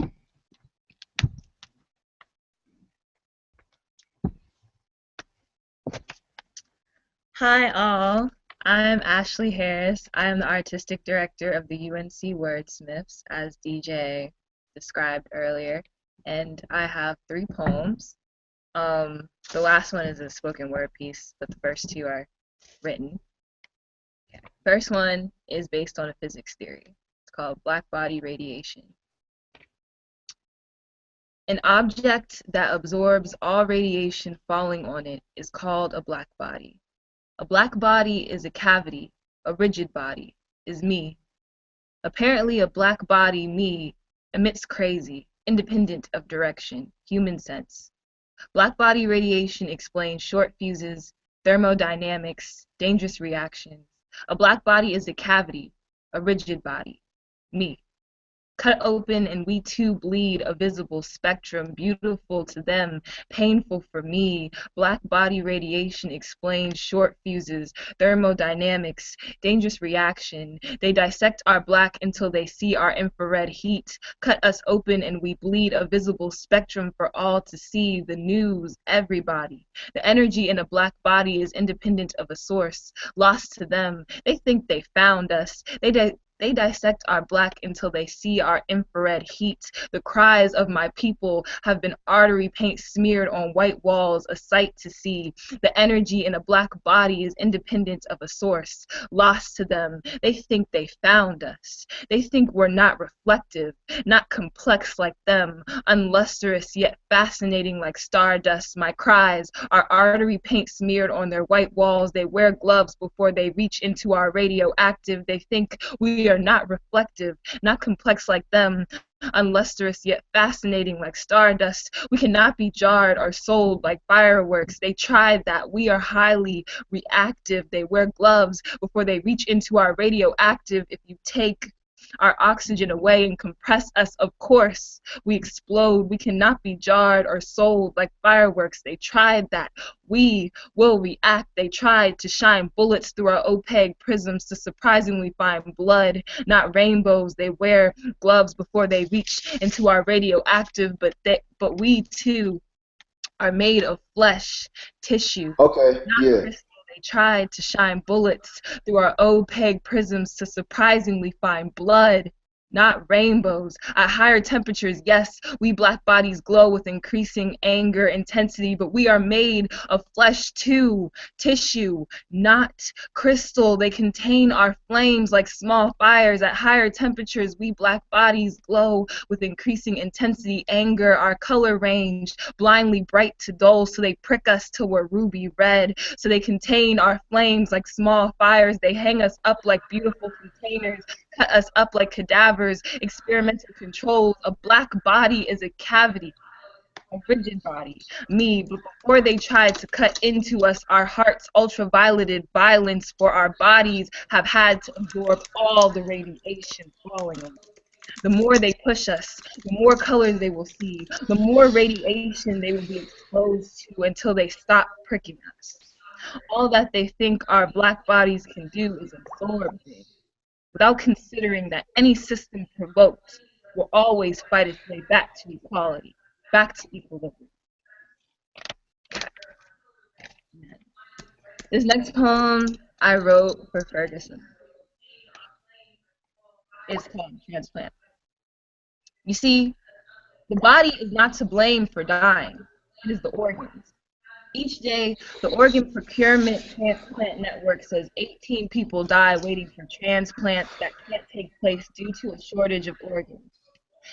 Hi all, I'm Ashley Harris. I am the artistic director of the UNC Wordsmiths, as DJ described earlier, and I have 3 poems. The last one is a spoken word piece, but the first 2 are written. Okay. First one is based on a physics theory. It's called black body radiation. An object that absorbs all radiation falling on it is called a black body. A black body is a cavity, a rigid body, is me. Apparently a black body, me, emits crazy, independent of direction, human sense. Black body radiation explains short fuses, thermodynamics, dangerous reactions. A black body is a cavity, a rigid body, me. Cut open and we too bleed a visible spectrum, beautiful to them, painful for me. Black body radiation explains short fuses, thermodynamics, dangerous reaction. They dissect our black until they see our infrared heat. Cut us open and we bleed a visible spectrum for all to see. The news, everybody. The energy in a black body is independent of a source, lost to them. They think they found us. They dissect our black until they see our infrared heat. The cries of my people have been artery paint smeared on white walls, a sight to see. The energy in a black body is independent of a source, lost to them. They think they found us. They think we're not reflective, not complex like them, unlustrous yet fascinating like stardust. My cries are artery paint smeared on their white walls. They wear gloves before they reach into our radioactive. They think we are not reflective, not complex like them, unlustrous yet fascinating like stardust. We cannot be jarred or sold like fireworks. They tried that. We are highly reactive. They wear gloves before they reach into our radioactive. If you take our oxygen away and compress us, of course, we explode. We cannot be jarred or sold like fireworks. They tried that. We will react. They tried to shine bullets through our opaque prisms to surprisingly find blood, not rainbows. They wear gloves before they reach into our radioactive, but we too are made of flesh, tissue, Okay, not yeah. crystal. They tried to shine bullets through our opaque prisms to surprisingly find blood, not rainbows. At higher temperatures, yes, we black bodies glow with increasing anger intensity, but we are made of flesh too, tissue, not crystal. They contain our flames like small fires. At higher temperatures, we black bodies glow with increasing intensity, anger, our color range, blindly bright to dull, so they prick us till we're ruby red. So they contain our flames like small fires. They hang us up like beautiful containers, cut us up like cadavers, experimental controls. A black body is a cavity, a rigid body, me, but before they tried to cut into us, our hearts ultravioleted violence, for our bodies have had to absorb all the radiation flowing away. The more they push us, the more colors they will see, the more radiation they will be exposed to until they stop pricking us. All that they think our black bodies can do is absorb things, without considering that any system provoked will always fight its way back to equality, back to equilibrium. This next poem I wrote for Ferguson. It's called Transplant. You see, the body is not to blame for dying. It is the organs. Each day, the Organ Procurement Transplant Network says 18 people die waiting for transplants that can't take place due to a shortage of organs.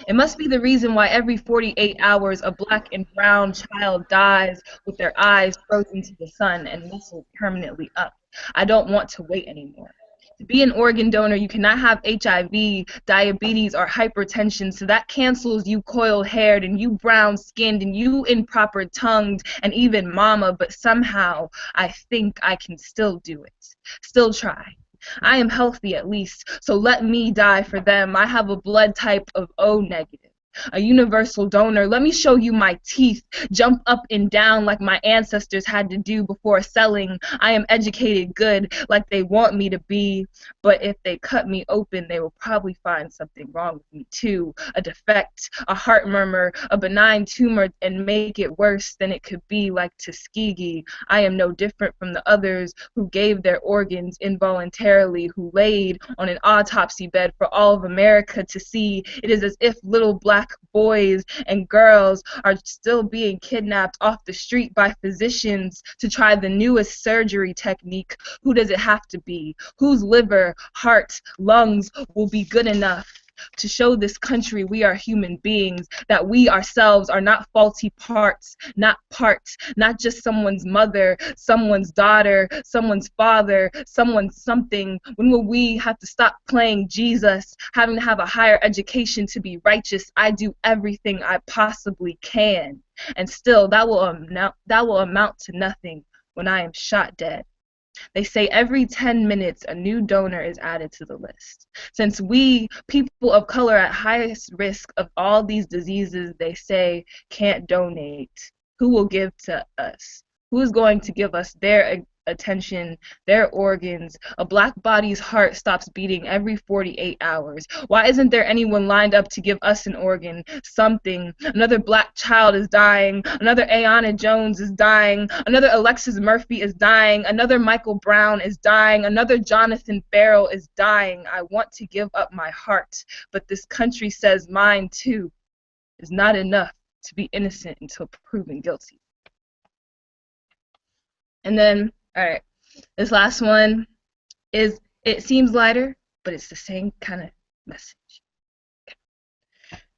It must be the reason why every 48 hours a black and brown child dies with their eyes frozen to the sun and muscles permanently up. I don't want to wait anymore. To be an organ donor, you cannot have HIV, diabetes, or hypertension, so that cancels you coil-haired and you brown-skinned and you improper-tongued and even mama, but somehow I think I can still do it. Still try. I am healthy at least, so let me die for them. I have a blood type of O negative. A universal donor. Let me show you my teeth. Jump up and down like my ancestors had to do before selling. I am educated good like they want me to be. But if they cut me open, they will probably find something wrong with me too. A defect, a heart murmur, a benign tumor, and make it worse than it could be, like Tuskegee. I am no different from the others who gave their organs involuntarily, who laid on an autopsy bed for all of America to see. It is as if little black boys and girls are still being kidnapped off the street by physicians to try the newest surgery technique. Who does it have to be? Whose liver, heart, lungs will be good enough to show this country we are human beings, that we ourselves are not faulty parts, not just someone's mother, someone's daughter, someone's father, someone's something? When will we have to stop playing Jesus, having to have a higher education to be righteous? I do everything I possibly can, and still that will amount to nothing when I am shot dead. They say every 10 minutes a new donor is added to the list. Since we, people of color at highest risk of all these diseases, they say can't donate, who will give to us? Who is going to give us their attention, their organs? A black body's heart stops beating every 48 hours. Why isn't there anyone lined up to give us an organ? Something. Another black child is dying. Another Ayanna Jones is dying. Another Alexis Murphy is dying. Another Michael Brown is dying. Another Jonathan Farrell is dying. I want to give up my heart, but this country says mine too is not enough to be innocent until proven guilty. And then, all right, this last one is, it seems lighter, but it's the same kind of message.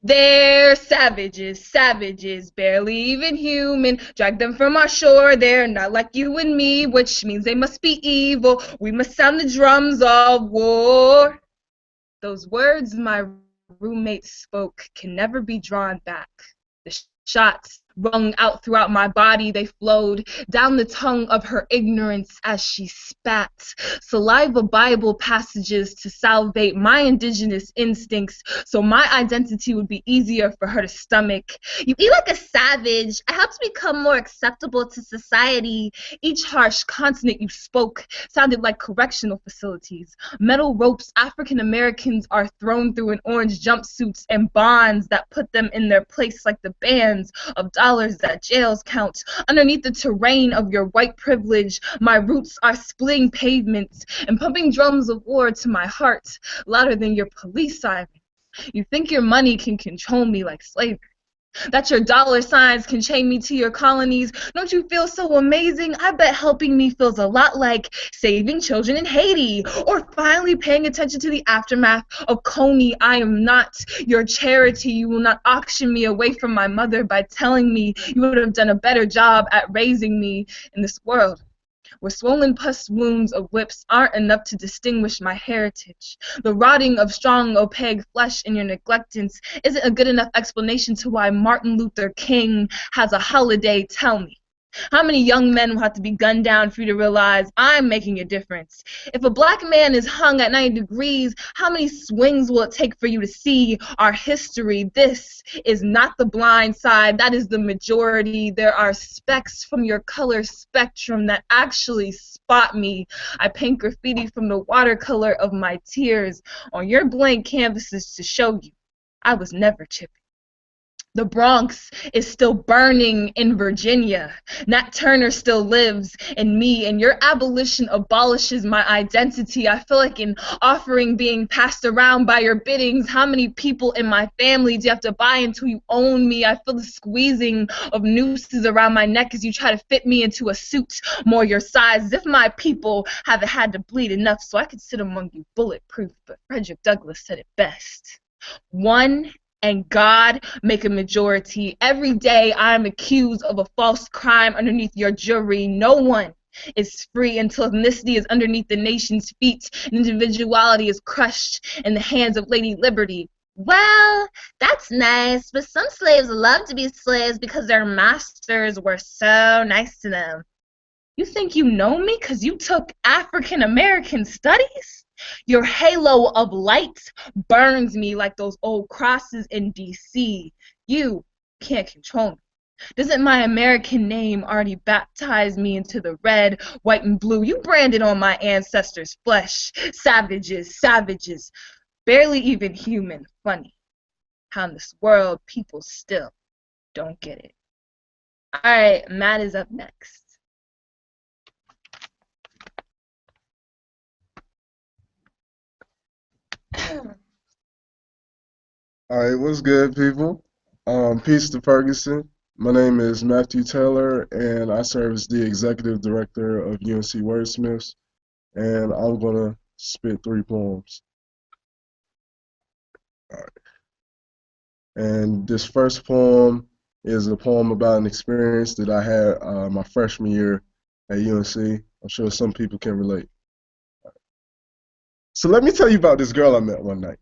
They're savages, barely even human. Drag them from our shore, they're not like you and me, which means they must be evil. We must sound the drums of war. Those words my roommate spoke can never be drawn back. The shots rung out throughout my body, they flowed down the tongue of her ignorance as she spat. Saliva Bible passages to salvate my indigenous instincts so my identity would be easier for her to stomach. You eat like a savage. I helped become more acceptable to society. Each harsh consonant you spoke sounded like correctional facilities. Metal ropes African Americans are thrown through in orange jumpsuits, and bonds that put them in their place like the bands of dollars that jails count. Underneath the terrain of your white privilege, my roots are splitting pavements and pumping drums of war to my heart, louder than your police siren. You think your money can control me like slavery? That your dollar signs can chain me to your colonies? Don't you feel so amazing? I bet helping me feels a lot like saving children in Haiti or finally paying attention to the aftermath of Coney. I am not your charity. You will not auction me away from my mother by telling me you would have done a better job at raising me in this world, where swollen pus wounds of whips aren't enough to distinguish my heritage. The rotting of strong, opaque flesh in your neglectance isn't a good enough explanation to why Martin Luther King has a holiday. Tell me, how many young men will have to be gunned down for you to realize I'm making a difference? If a black man is hung at 90 degrees, how many swings will it take for you to see our history? This is not the blind side, that is the majority. There are specks from your color spectrum that actually spot me. I paint graffiti from the watercolor of my tears on your blank canvases to show you I was never chippy. The Bronx is still burning in Virginia. Nat Turner still lives in me, and your abolition abolishes my identity. I feel like an offering being passed around by your biddings. How many people in my family do you have to buy until you own me? I feel the squeezing of nooses around my neck as you try to fit me into a suit more your size, as if my people haven't had to bleed enough so I could sit among you bulletproof. But Frederick Douglass said it best. One and God make a majority. Every day I am accused of a false crime underneath your jury. No one is free until ethnicity is underneath the nation's feet and individuality is crushed in the hands of Lady Liberty. Well, that's nice, but some slaves love to be slaves because their masters were so nice to them. You think you know me because you took African American studies? Your halo of light burns me like those old crosses in D.C. You can't control me. Doesn't my American name already baptize me into the red, white, and blue you branded on my ancestors' flesh? Savages, savages, barely even human. Funny how in this world people still don't get it. All right, Matt is up next. All right, what's good, people? Peace to Ferguson. My name is Matthew Taylor, and I serve as the executive director of UNC Wordsmiths, and I'm going to spit 3 poems. All right. And this first poem is a poem about an experience that I had my freshman year at UNC. I'm sure some people can relate. So let me tell you about this girl I met one night.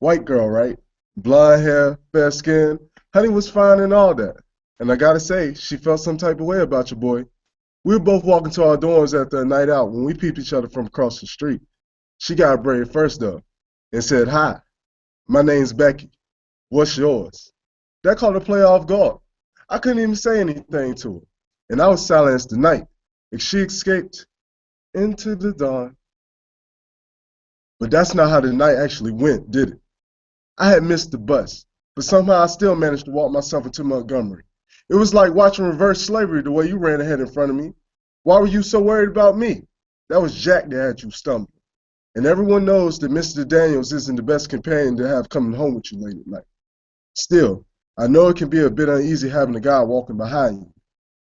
White girl, right? Blonde hair, fair skin. Honey was fine and all that. And I gotta say, she felt some type of way about your boy. We were both walking to our dorms after a night out when we peeped each other from across the street. She got brave first though and said, "Hi, my name's Becky. What's yours?" That caught her play off guard. I couldn't even say anything to her. And I was silenced the night as she escaped into the dawn. But that's not how the night actually went, did it? I had missed the bus, but somehow I still managed to walk myself into Montgomery. It was like watching reverse slavery the way you ran ahead in front of me. Why were you so worried about me? That was Jack that had you stumbling. And everyone knows that Mr. Daniels isn't the best companion to have coming home with you late at night. Still, I know it can be a bit uneasy having a guy walking behind you.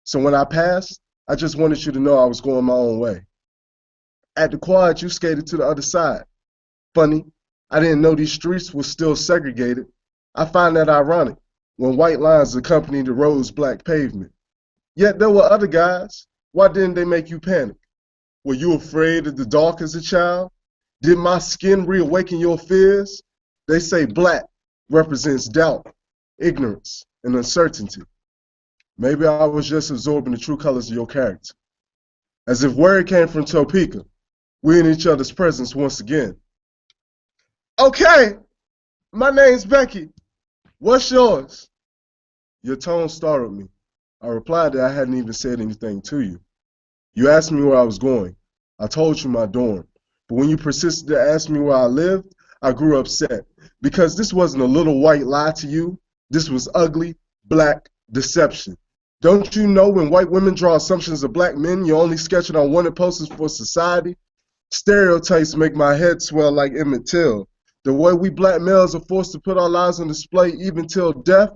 So when I passed, I just wanted you to know I was going my own way. At the quad, you skated to the other side. Funny, I didn't know these streets were still segregated. I find that ironic when white lines accompany the road's black pavement. Yet there were other guys. Why didn't they make you panic? Were you afraid of the dark as a child? Did my skin reawaken your fears? They say black represents doubt, ignorance, and uncertainty. Maybe I was just absorbing the true colors of your character. As if word came from Topeka, we're in each other's presence once again. Okay, my name's Becky. What's yours? Your tone startled me. I replied that I hadn't even said anything to you. You asked me where I was going. I told you my dorm. But when you persisted to ask me where I lived, I grew upset. Because this wasn't a little white lie to you. This was ugly, black deception. Don't you know when white women draw assumptions of black men, you're only sketching on wanted posters for society? Stereotypes make my head swell like Emmett Till. The way we black males are forced to put our lives on display even till death,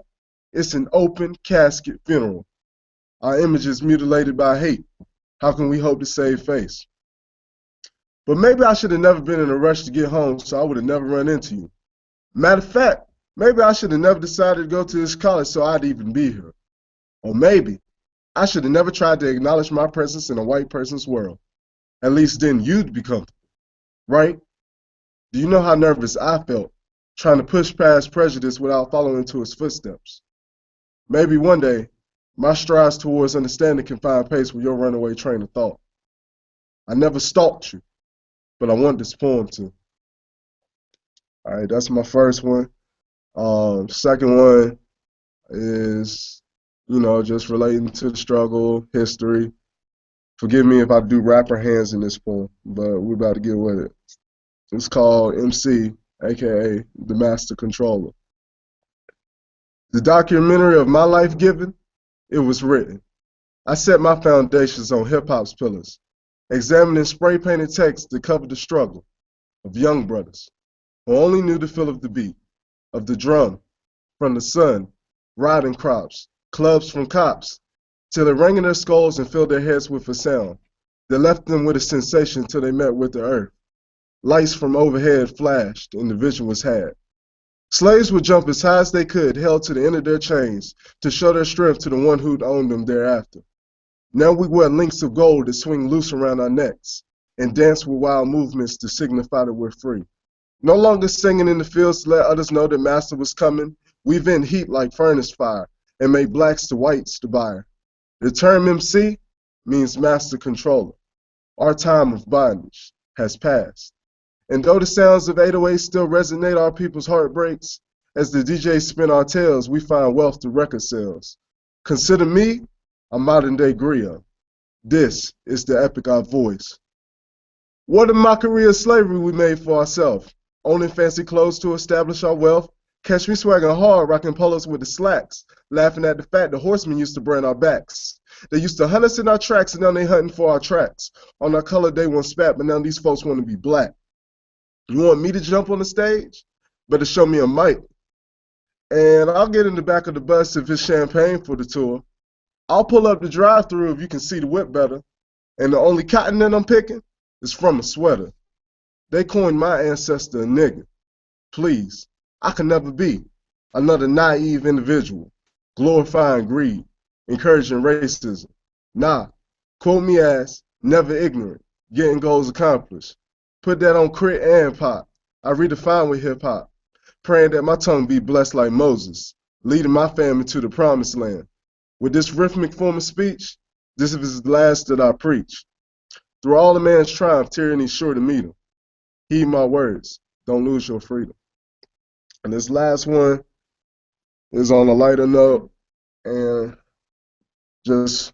it's an open casket funeral. Our image is mutilated by hate. How can we hope to save face? But maybe I should have never been in a rush to get home, so I would have never run into you. Matter of fact, maybe I should have never decided to go to this college so I'd even be here. Or maybe I should have never tried to acknowledge my presence in a white person's world. At least then you'd be comfortable, right? Do you know how nervous I felt trying to push past prejudice without following into his footsteps? Maybe one day, my strides towards understanding can find pace with your runaway train of thought. I never stalked you, but I want this poem to. All right, that's my first one. Second one is, just relating to the struggle, history. Forgive me if I do rapper hands in this poem, but we're about to get with it. It's called MC, aka The Master Controller. The documentary of my life given, it was written. I set my foundations on hip-hop's pillars, examining spray-painted texts that covered the struggle of young brothers who only knew the feel of the beat, of the drum, from the sun, riding crops, clubs from cops, till it rang in their skulls and filled their heads with a sound that left them with a sensation till they met with the earth. Lights from overhead flashed and the vision was had. Slaves would jump as high as they could, held to the end of their chains, to show their strength to the one who'd owned them thereafter. Now we wear links of gold that swing loose around our necks, and dance with wild movements to signify that we're free. No longer singing in the fields to let others know that master was coming, we vent heat like furnace fire, and make blacks to whites the buyer. The term MC means master controller. Our time of bondage has passed. And though the sounds of 808 still resonate our people's heartbreaks, as the DJs spin our tales, we find wealth through record sales. Consider me a modern-day griot. This is the epic I voice. What a mockery of slavery we made for ourselves, owning fancy clothes to establish our wealth. Catch me swagging hard, rocking polos with the slacks, laughing at the fact the horsemen used to brand our backs. They used to hunt us in our tracks, and now they hunting for our tracks. On our color they want spat, but now these folks want to be black. You want me to jump on the stage? Better show me a mic. And I'll get in the back of the bus if it's champagne for the tour. I'll pull up the drive-thru if you can see the whip better. And the only cotton that I'm picking is from a sweater. They coined my ancestor a nigger. Please, I can never be another naive individual, glorifying greed, encouraging racism. Nah, quote me as never ignorant, getting goals accomplished. Put that on crit and pop. I redefine with hip-hop, praying that my tongue be blessed like Moses, leading my family to the promised land. With this rhythmic form of speech, this is the last that I preach. Through all a man's triumph, tyranny's sure to meet him. Heed my words, don't lose your freedom. And this last one is on a lighter note, and just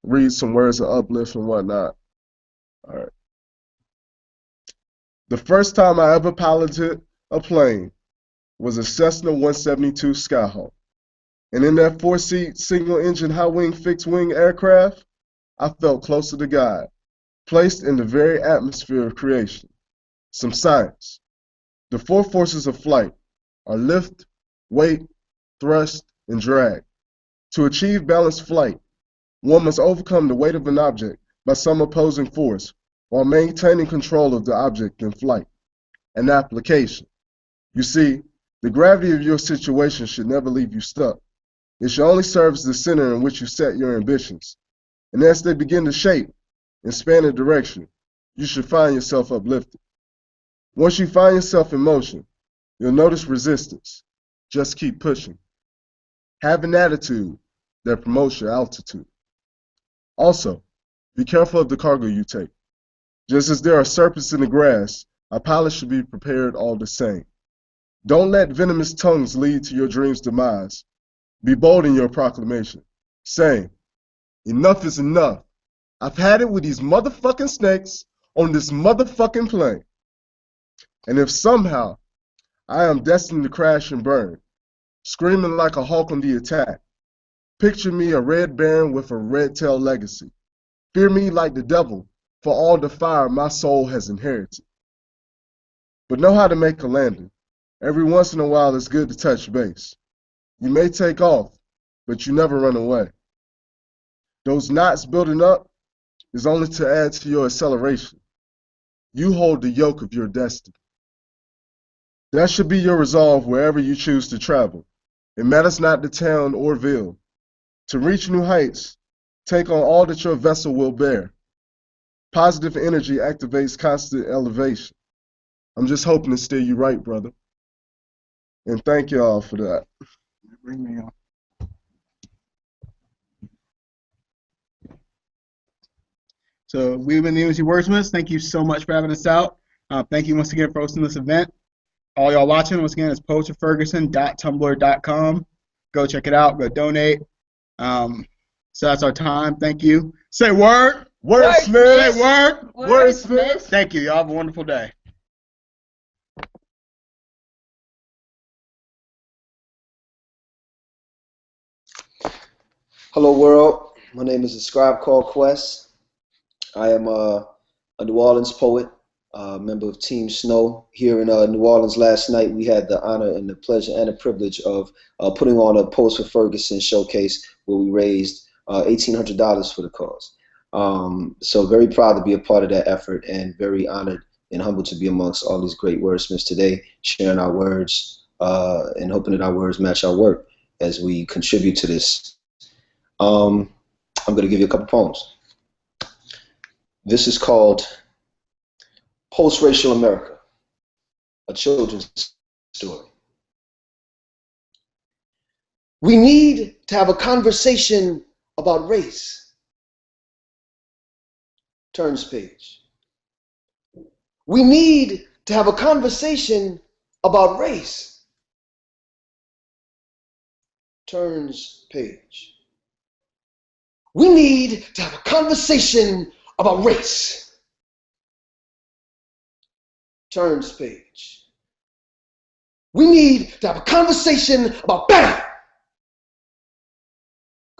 read some words of uplift and whatnot. All right. The first time I ever piloted a plane was a Cessna 172 Skyhawk. And in that four-seat, single-engine, high-wing, fixed-wing aircraft, I felt closer to God, placed in the very atmosphere of creation. Some science. The four forces of flight are lift, weight, thrust, and drag. To achieve balanced flight, one must overcome the weight of an object by some opposing force while maintaining control of the object in flight. An application. You see, the gravity of your situation should never leave you stuck. It should only serve as the center in which you set your ambitions. And as they begin to shape and span a direction, you should find yourself uplifted. Once you find yourself in motion, you'll notice resistance. Just keep pushing. Have an attitude that promotes your altitude. Also, be careful of the cargo you take. Just as there are serpents in the grass, a pilot should be prepared all the same. Don't let venomous tongues lead to your dream's demise. Be bold in your proclamation, saying, enough is enough. I've had it with these motherfucking snakes on this motherfucking plane. And if somehow I am destined to crash and burn, screaming like a hawk on the attack, picture me a red baron with a red-tailed legacy. Fear me like the devil for all the fire my soul has inherited. But know how to make a landing. Every once in a while, it's good to touch base. You may take off, but you never run away. Those knots building up is only to add to your acceleration. You hold the yoke of your destiny. That should be your resolve wherever you choose to travel. It matters not the town or ville. To reach new heights, take on all that your vessel will bear. Positive energy activates constant elevation. I'm just hoping to steer you right, brother. And thank you all for that. Bring me on. So we've been the MC Wordsmiths. Thank you so much for having us out. Thank you once again for hosting this event. All y'all watching, once again, it's poetryferguson.tumblr.com. Go check it out. Go donate. So that's our time. Thank you. Say word. Wordsmith. Say word. Wordsmith. Thank you. Y'all have a wonderful day. Hello world, my name is a scribe called Quest. I am a New Orleans poet, a member of Team Snow. Here in New Orleans last night, we had the honor and the pleasure and the privilege of putting on a Poets for Ferguson showcase where we raised $1,800 for the cause. So very proud to be a part of that effort and very honored and humbled to be amongst all these great wordsmiths today, sharing our words and hoping that our words match our work as we contribute to this. I'm going to give you a couple poems. This is called Post-Racial America, a children's story. We need to have a conversation about race. Turns page. We need to have a conversation about race. Turns page. We need to have a conversation about race. Turns page. We need to have a conversation about bang.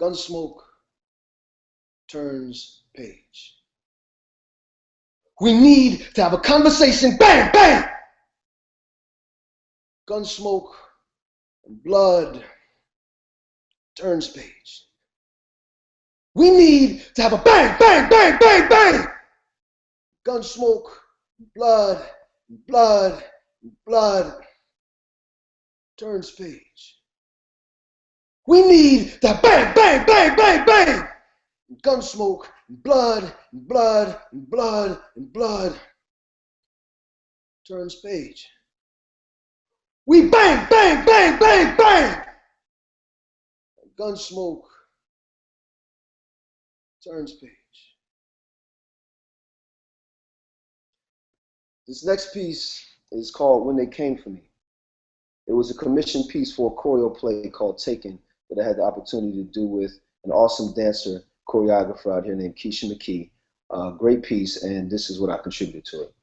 Gunsmoke. Turns page. We need to have a conversation, bang, bang. Gunsmoke and blood. Turns page. We need to have a bang, bang, bang, bang, bang. Gunsmoke, blood, blood, blood. Turns page. We need to have bang, bang, bang, bang, bang. Gunsmoke, blood, blood, blood, blood. Turns page. We bang, bang, bang, bang, bang. Gunsmoke. Turns page. This next piece is called When They Came For Me. It was a commissioned piece for a choreo play called Taken that I had the opportunity to do with an awesome dancer, choreographer out here named Keisha McKee. Great piece, and this is what I contributed to it.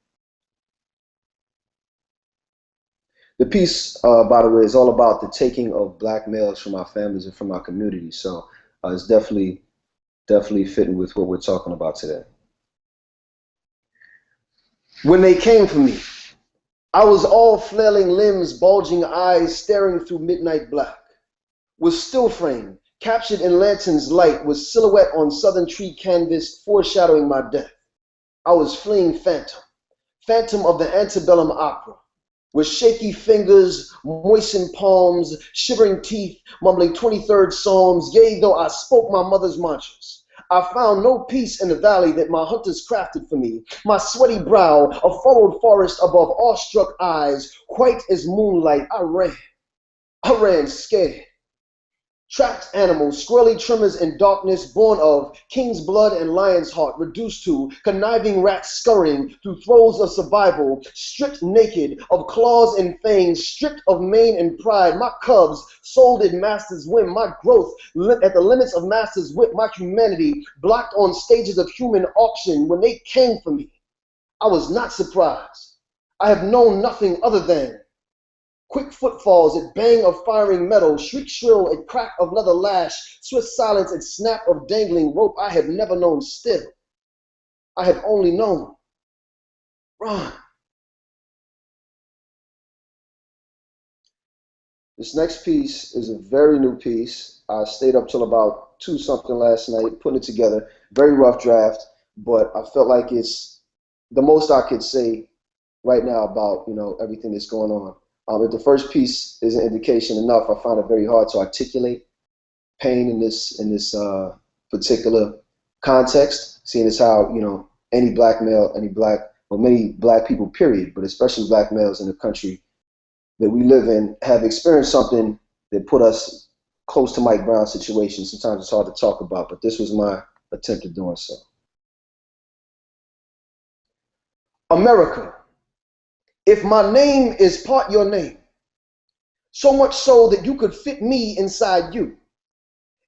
The piece, by the way, is all about the taking of black males from our families and from our communities. So it's definitely fitting with what we're talking about today. When they came for me, I was all flailing limbs, bulging eyes, staring through midnight black. Was still frame, captured in lantern's light, was silhouette on southern tree canvas, foreshadowing my death. I was fleeing phantom, phantom of the antebellum opera, with shaky fingers, moistened palms, shivering teeth, mumbling 23rd psalms, yea, though I spoke my mother's mantras. I found no peace in the valley that my hunters crafted for me. My sweaty brow, a furrowed forest above awestruck eyes, white as moonlight, I ran scared. Trapped animals, squirrely tremors in darkness, born of king's blood and lion's heart, reduced to conniving rats scurrying through throes of survival, stripped naked of claws and fangs, stripped of mane and pride. My cubs sold at master's whim, my growth at the limits of master's whip, my humanity blocked on stages of human auction. When they came for me, I was not surprised. I have known nothing other than quick footfalls at bang of firing metal, shriek shrill at crack of leather lash, swift silence at snap of dangling rope. I have never known still. I have only known run. This next piece is a very new piece. I stayed up till about 2 something last night putting it together. Very rough draft, but I felt like it's the most I could say right now about everything that's going on. If the first piece is an indication enough, I found it very hard to articulate pain in this particular context, seeing as how any black male, many black people, period, but especially black males in the country that we live in have experienced something that put us close to Mike Brown's situation. Sometimes it's hard to talk about, but this was my attempt at doing so. America, if my name is part your name, so much so that you could fit me inside you.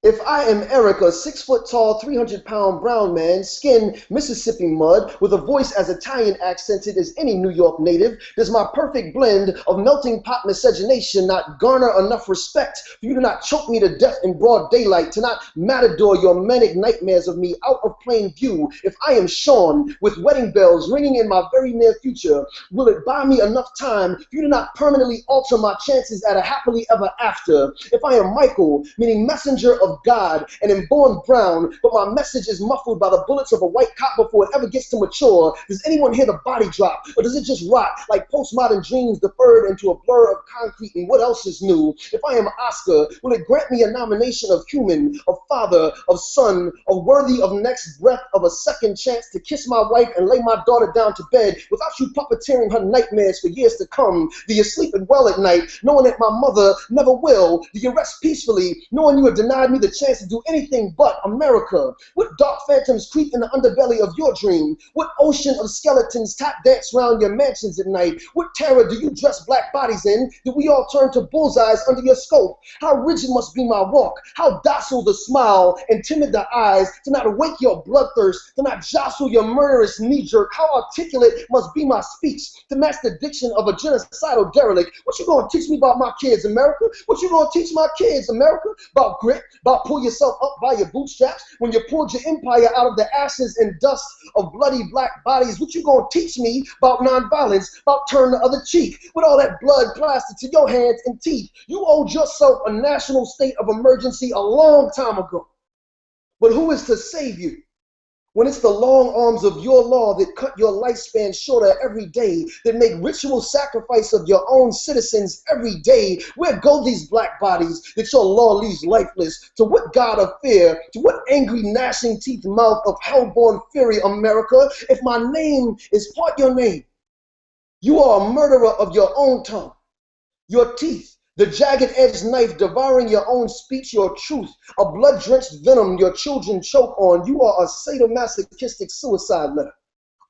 If I am Erica, 6 foot tall, 300-pound brown man, skin Mississippi mud, with a voice as Italian accented as any New York native, does my perfect blend of melting pot miscegenation not garner enough respect for you to not choke me to death in broad daylight, to not matador your manic nightmares of me out of plain view? If I am Sean, with wedding bells ringing in my very near future, will it buy me enough time for you to not permanently alter my chances at a happily ever after? If I am Michael, meaning messenger of God and am born brown, but my message is muffled by the bullets of a white cop before it ever gets to mature, does anyone hear the body drop, or does it just rot like postmodern dreams deferred into a blur of concrete? And what else is new? If I am Oscar, will it grant me a nomination of human, of father, of son, of worthy of next breath, of a second chance to kiss my wife and lay my daughter down to bed without you puppeteering her nightmares for years to come? Do you sleep well at night, knowing that my mother never will? Do you rest peacefully, knowing you have denied me the chance to do anything but America? What dark phantoms creep in the underbelly of your dream? What ocean of skeletons tap dance round your mansions at night? What terror do you dress black bodies in? Do we all turn to bullseyes under your scope? How rigid must be my walk? How docile the smile and timid the eyes, to not awake your bloodthirst, to not jostle your murderous knee-jerk? How articulate must be my speech to match the diction of a genocidal derelict? What you gonna teach me about my kids, America? What you gonna teach my kids, America? About grit, about pull yourself up by your bootstraps when you pulled your empire out of the ashes and dust of bloody black bodies? What you gonna teach me about nonviolence, about turn the other cheek with all that blood plastered to your hands and teeth? You owed yourself a national state of emergency a long time ago. But who is to save you when it's the long arms of your law that cut your lifespan shorter every day, that make ritual sacrifice of your own citizens every day? Where go these black bodies that your law leaves lifeless? To what god of fear? To what angry gnashing teeth mouth of hellborn fury, America? If my name is part your name, you are a murderer of your own tongue, your teeth, the jagged-edged knife devouring your own speech, your truth, a blood-drenched venom your children choke on. You are a sadomasochistic suicide letter,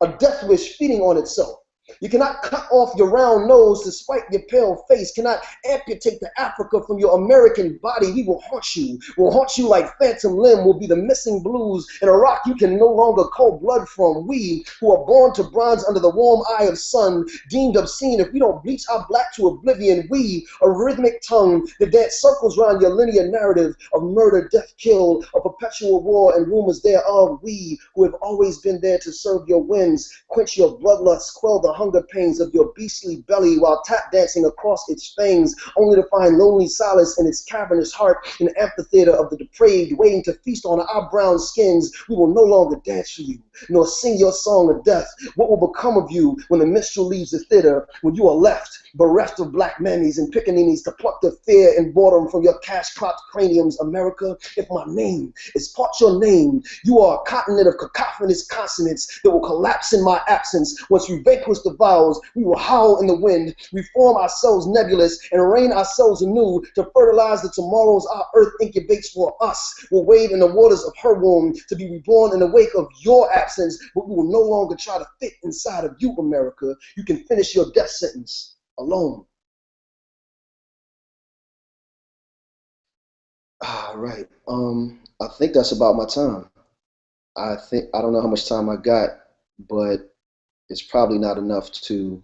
a death wish feeding on itself. You cannot cut off your round nose to spite your pale face, cannot amputate the Africa from your American body. We will haunt you. Will haunt you like phantom limb will be the missing blues in a rock you can no longer cold blood from. We who are born to bronze under the warm eye of sun, deemed obscene if we don't bleach our black to oblivion. We, a rhythmic tongue that dance circles around your linear narrative of murder, death, kill, a perpetual war and rumors thereof. We who have always been there to serve your whims, quench your bloodlust, quell the hunger pains of your beastly belly while tap dancing across its fangs, only to find lonely solace in its cavernous heart, an amphitheater of the depraved, waiting to feast on our brown skins. We will no longer dance for you, nor sing your song of death. What will become of you when the minstrel leaves the theater, when you are left bereft of black mammies and pickaninnies to pluck the fear and boredom from your cash-cropped craniums, America? If my name is part your name, you are a continent of cacophonous consonants that will collapse in my absence. Once we vanquish the vowels, we will howl in the wind, reform ourselves nebulous, and reign ourselves anew to fertilize the tomorrows our earth incubates for us. We'll wade in the waters of her womb to be reborn in the wake of your absence, but we will no longer try to fit inside of you, America. You can finish your death sentence alone. All right. I think that's about my time. I don't know how much time I got, but it's probably not enough to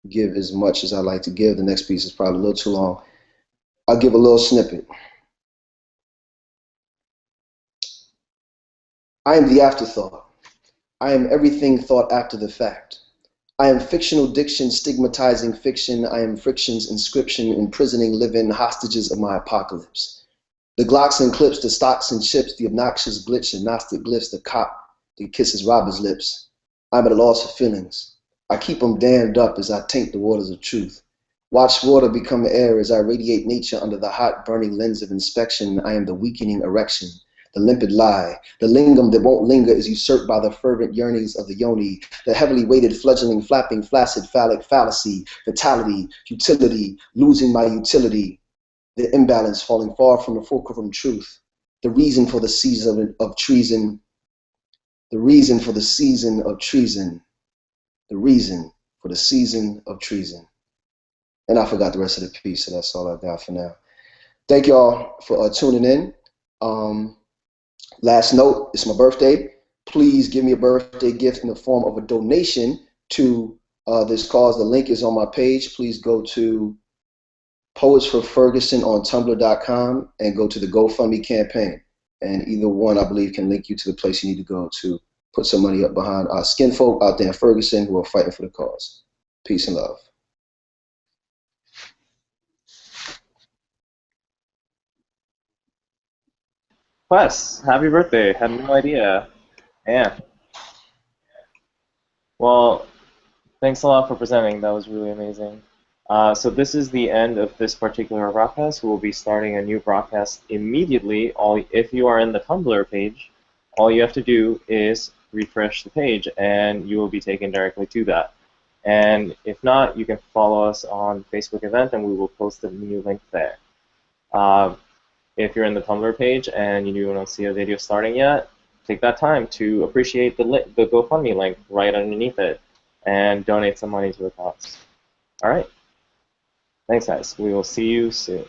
give as much as I like to give. The next piece is probably a little too long. I'll give a little snippet. I am the afterthought. I am everything thought after the fact. I am fictional diction stigmatizing fiction. I am friction's inscription imprisoning living hostages of my apocalypse. The Glocks and clips, the stocks and chips, the obnoxious glitch and Gnostic glyphs, the cop that kisses robber's lips. I'm at a loss of feelings. I keep them dammed up as I taint the waters of truth. Watch water become air as I radiate nature under the hot burning lens of inspection. I am the weakening erection, the limpid lie, the lingam that won't linger is usurped by the fervent yearnings of the yoni, the heavily weighted fledgling flapping flaccid phallic fallacy, vitality, futility, losing my utility, the imbalance falling far from the fulcrum truth, the reason for the season of treason, the reason for the season of treason, the reason for the season of treason. And I forgot the rest of the piece, so that's all I got for now. Thank y'all for tuning in. Last note, it's my birthday. Please give me a birthday gift in the form of a donation to this cause. The link is on my page. Please go to Poets for Ferguson on tumblr.com and go to the GoFundMe campaign. And either one, I believe, can link you to the place you need to go to put some money up behind our skin folk out there in Ferguson who are fighting for the cause. Peace and love. Wes, happy birthday. Had no idea. Yeah. Well, thanks a lot for presenting. That was really amazing. So this is the end of this particular broadcast. We'll be starting a new broadcast immediately. If you are in the Tumblr page, all you have to do is refresh the page, and you will be taken directly to that. And if not, you can follow us on Facebook event, and we will post a new link there. If you're in the Tumblr page and you don't see a video starting yet, take that time to appreciate the GoFundMe link right underneath it and donate some money to the cause. All right. Thanks, guys. We will see you soon.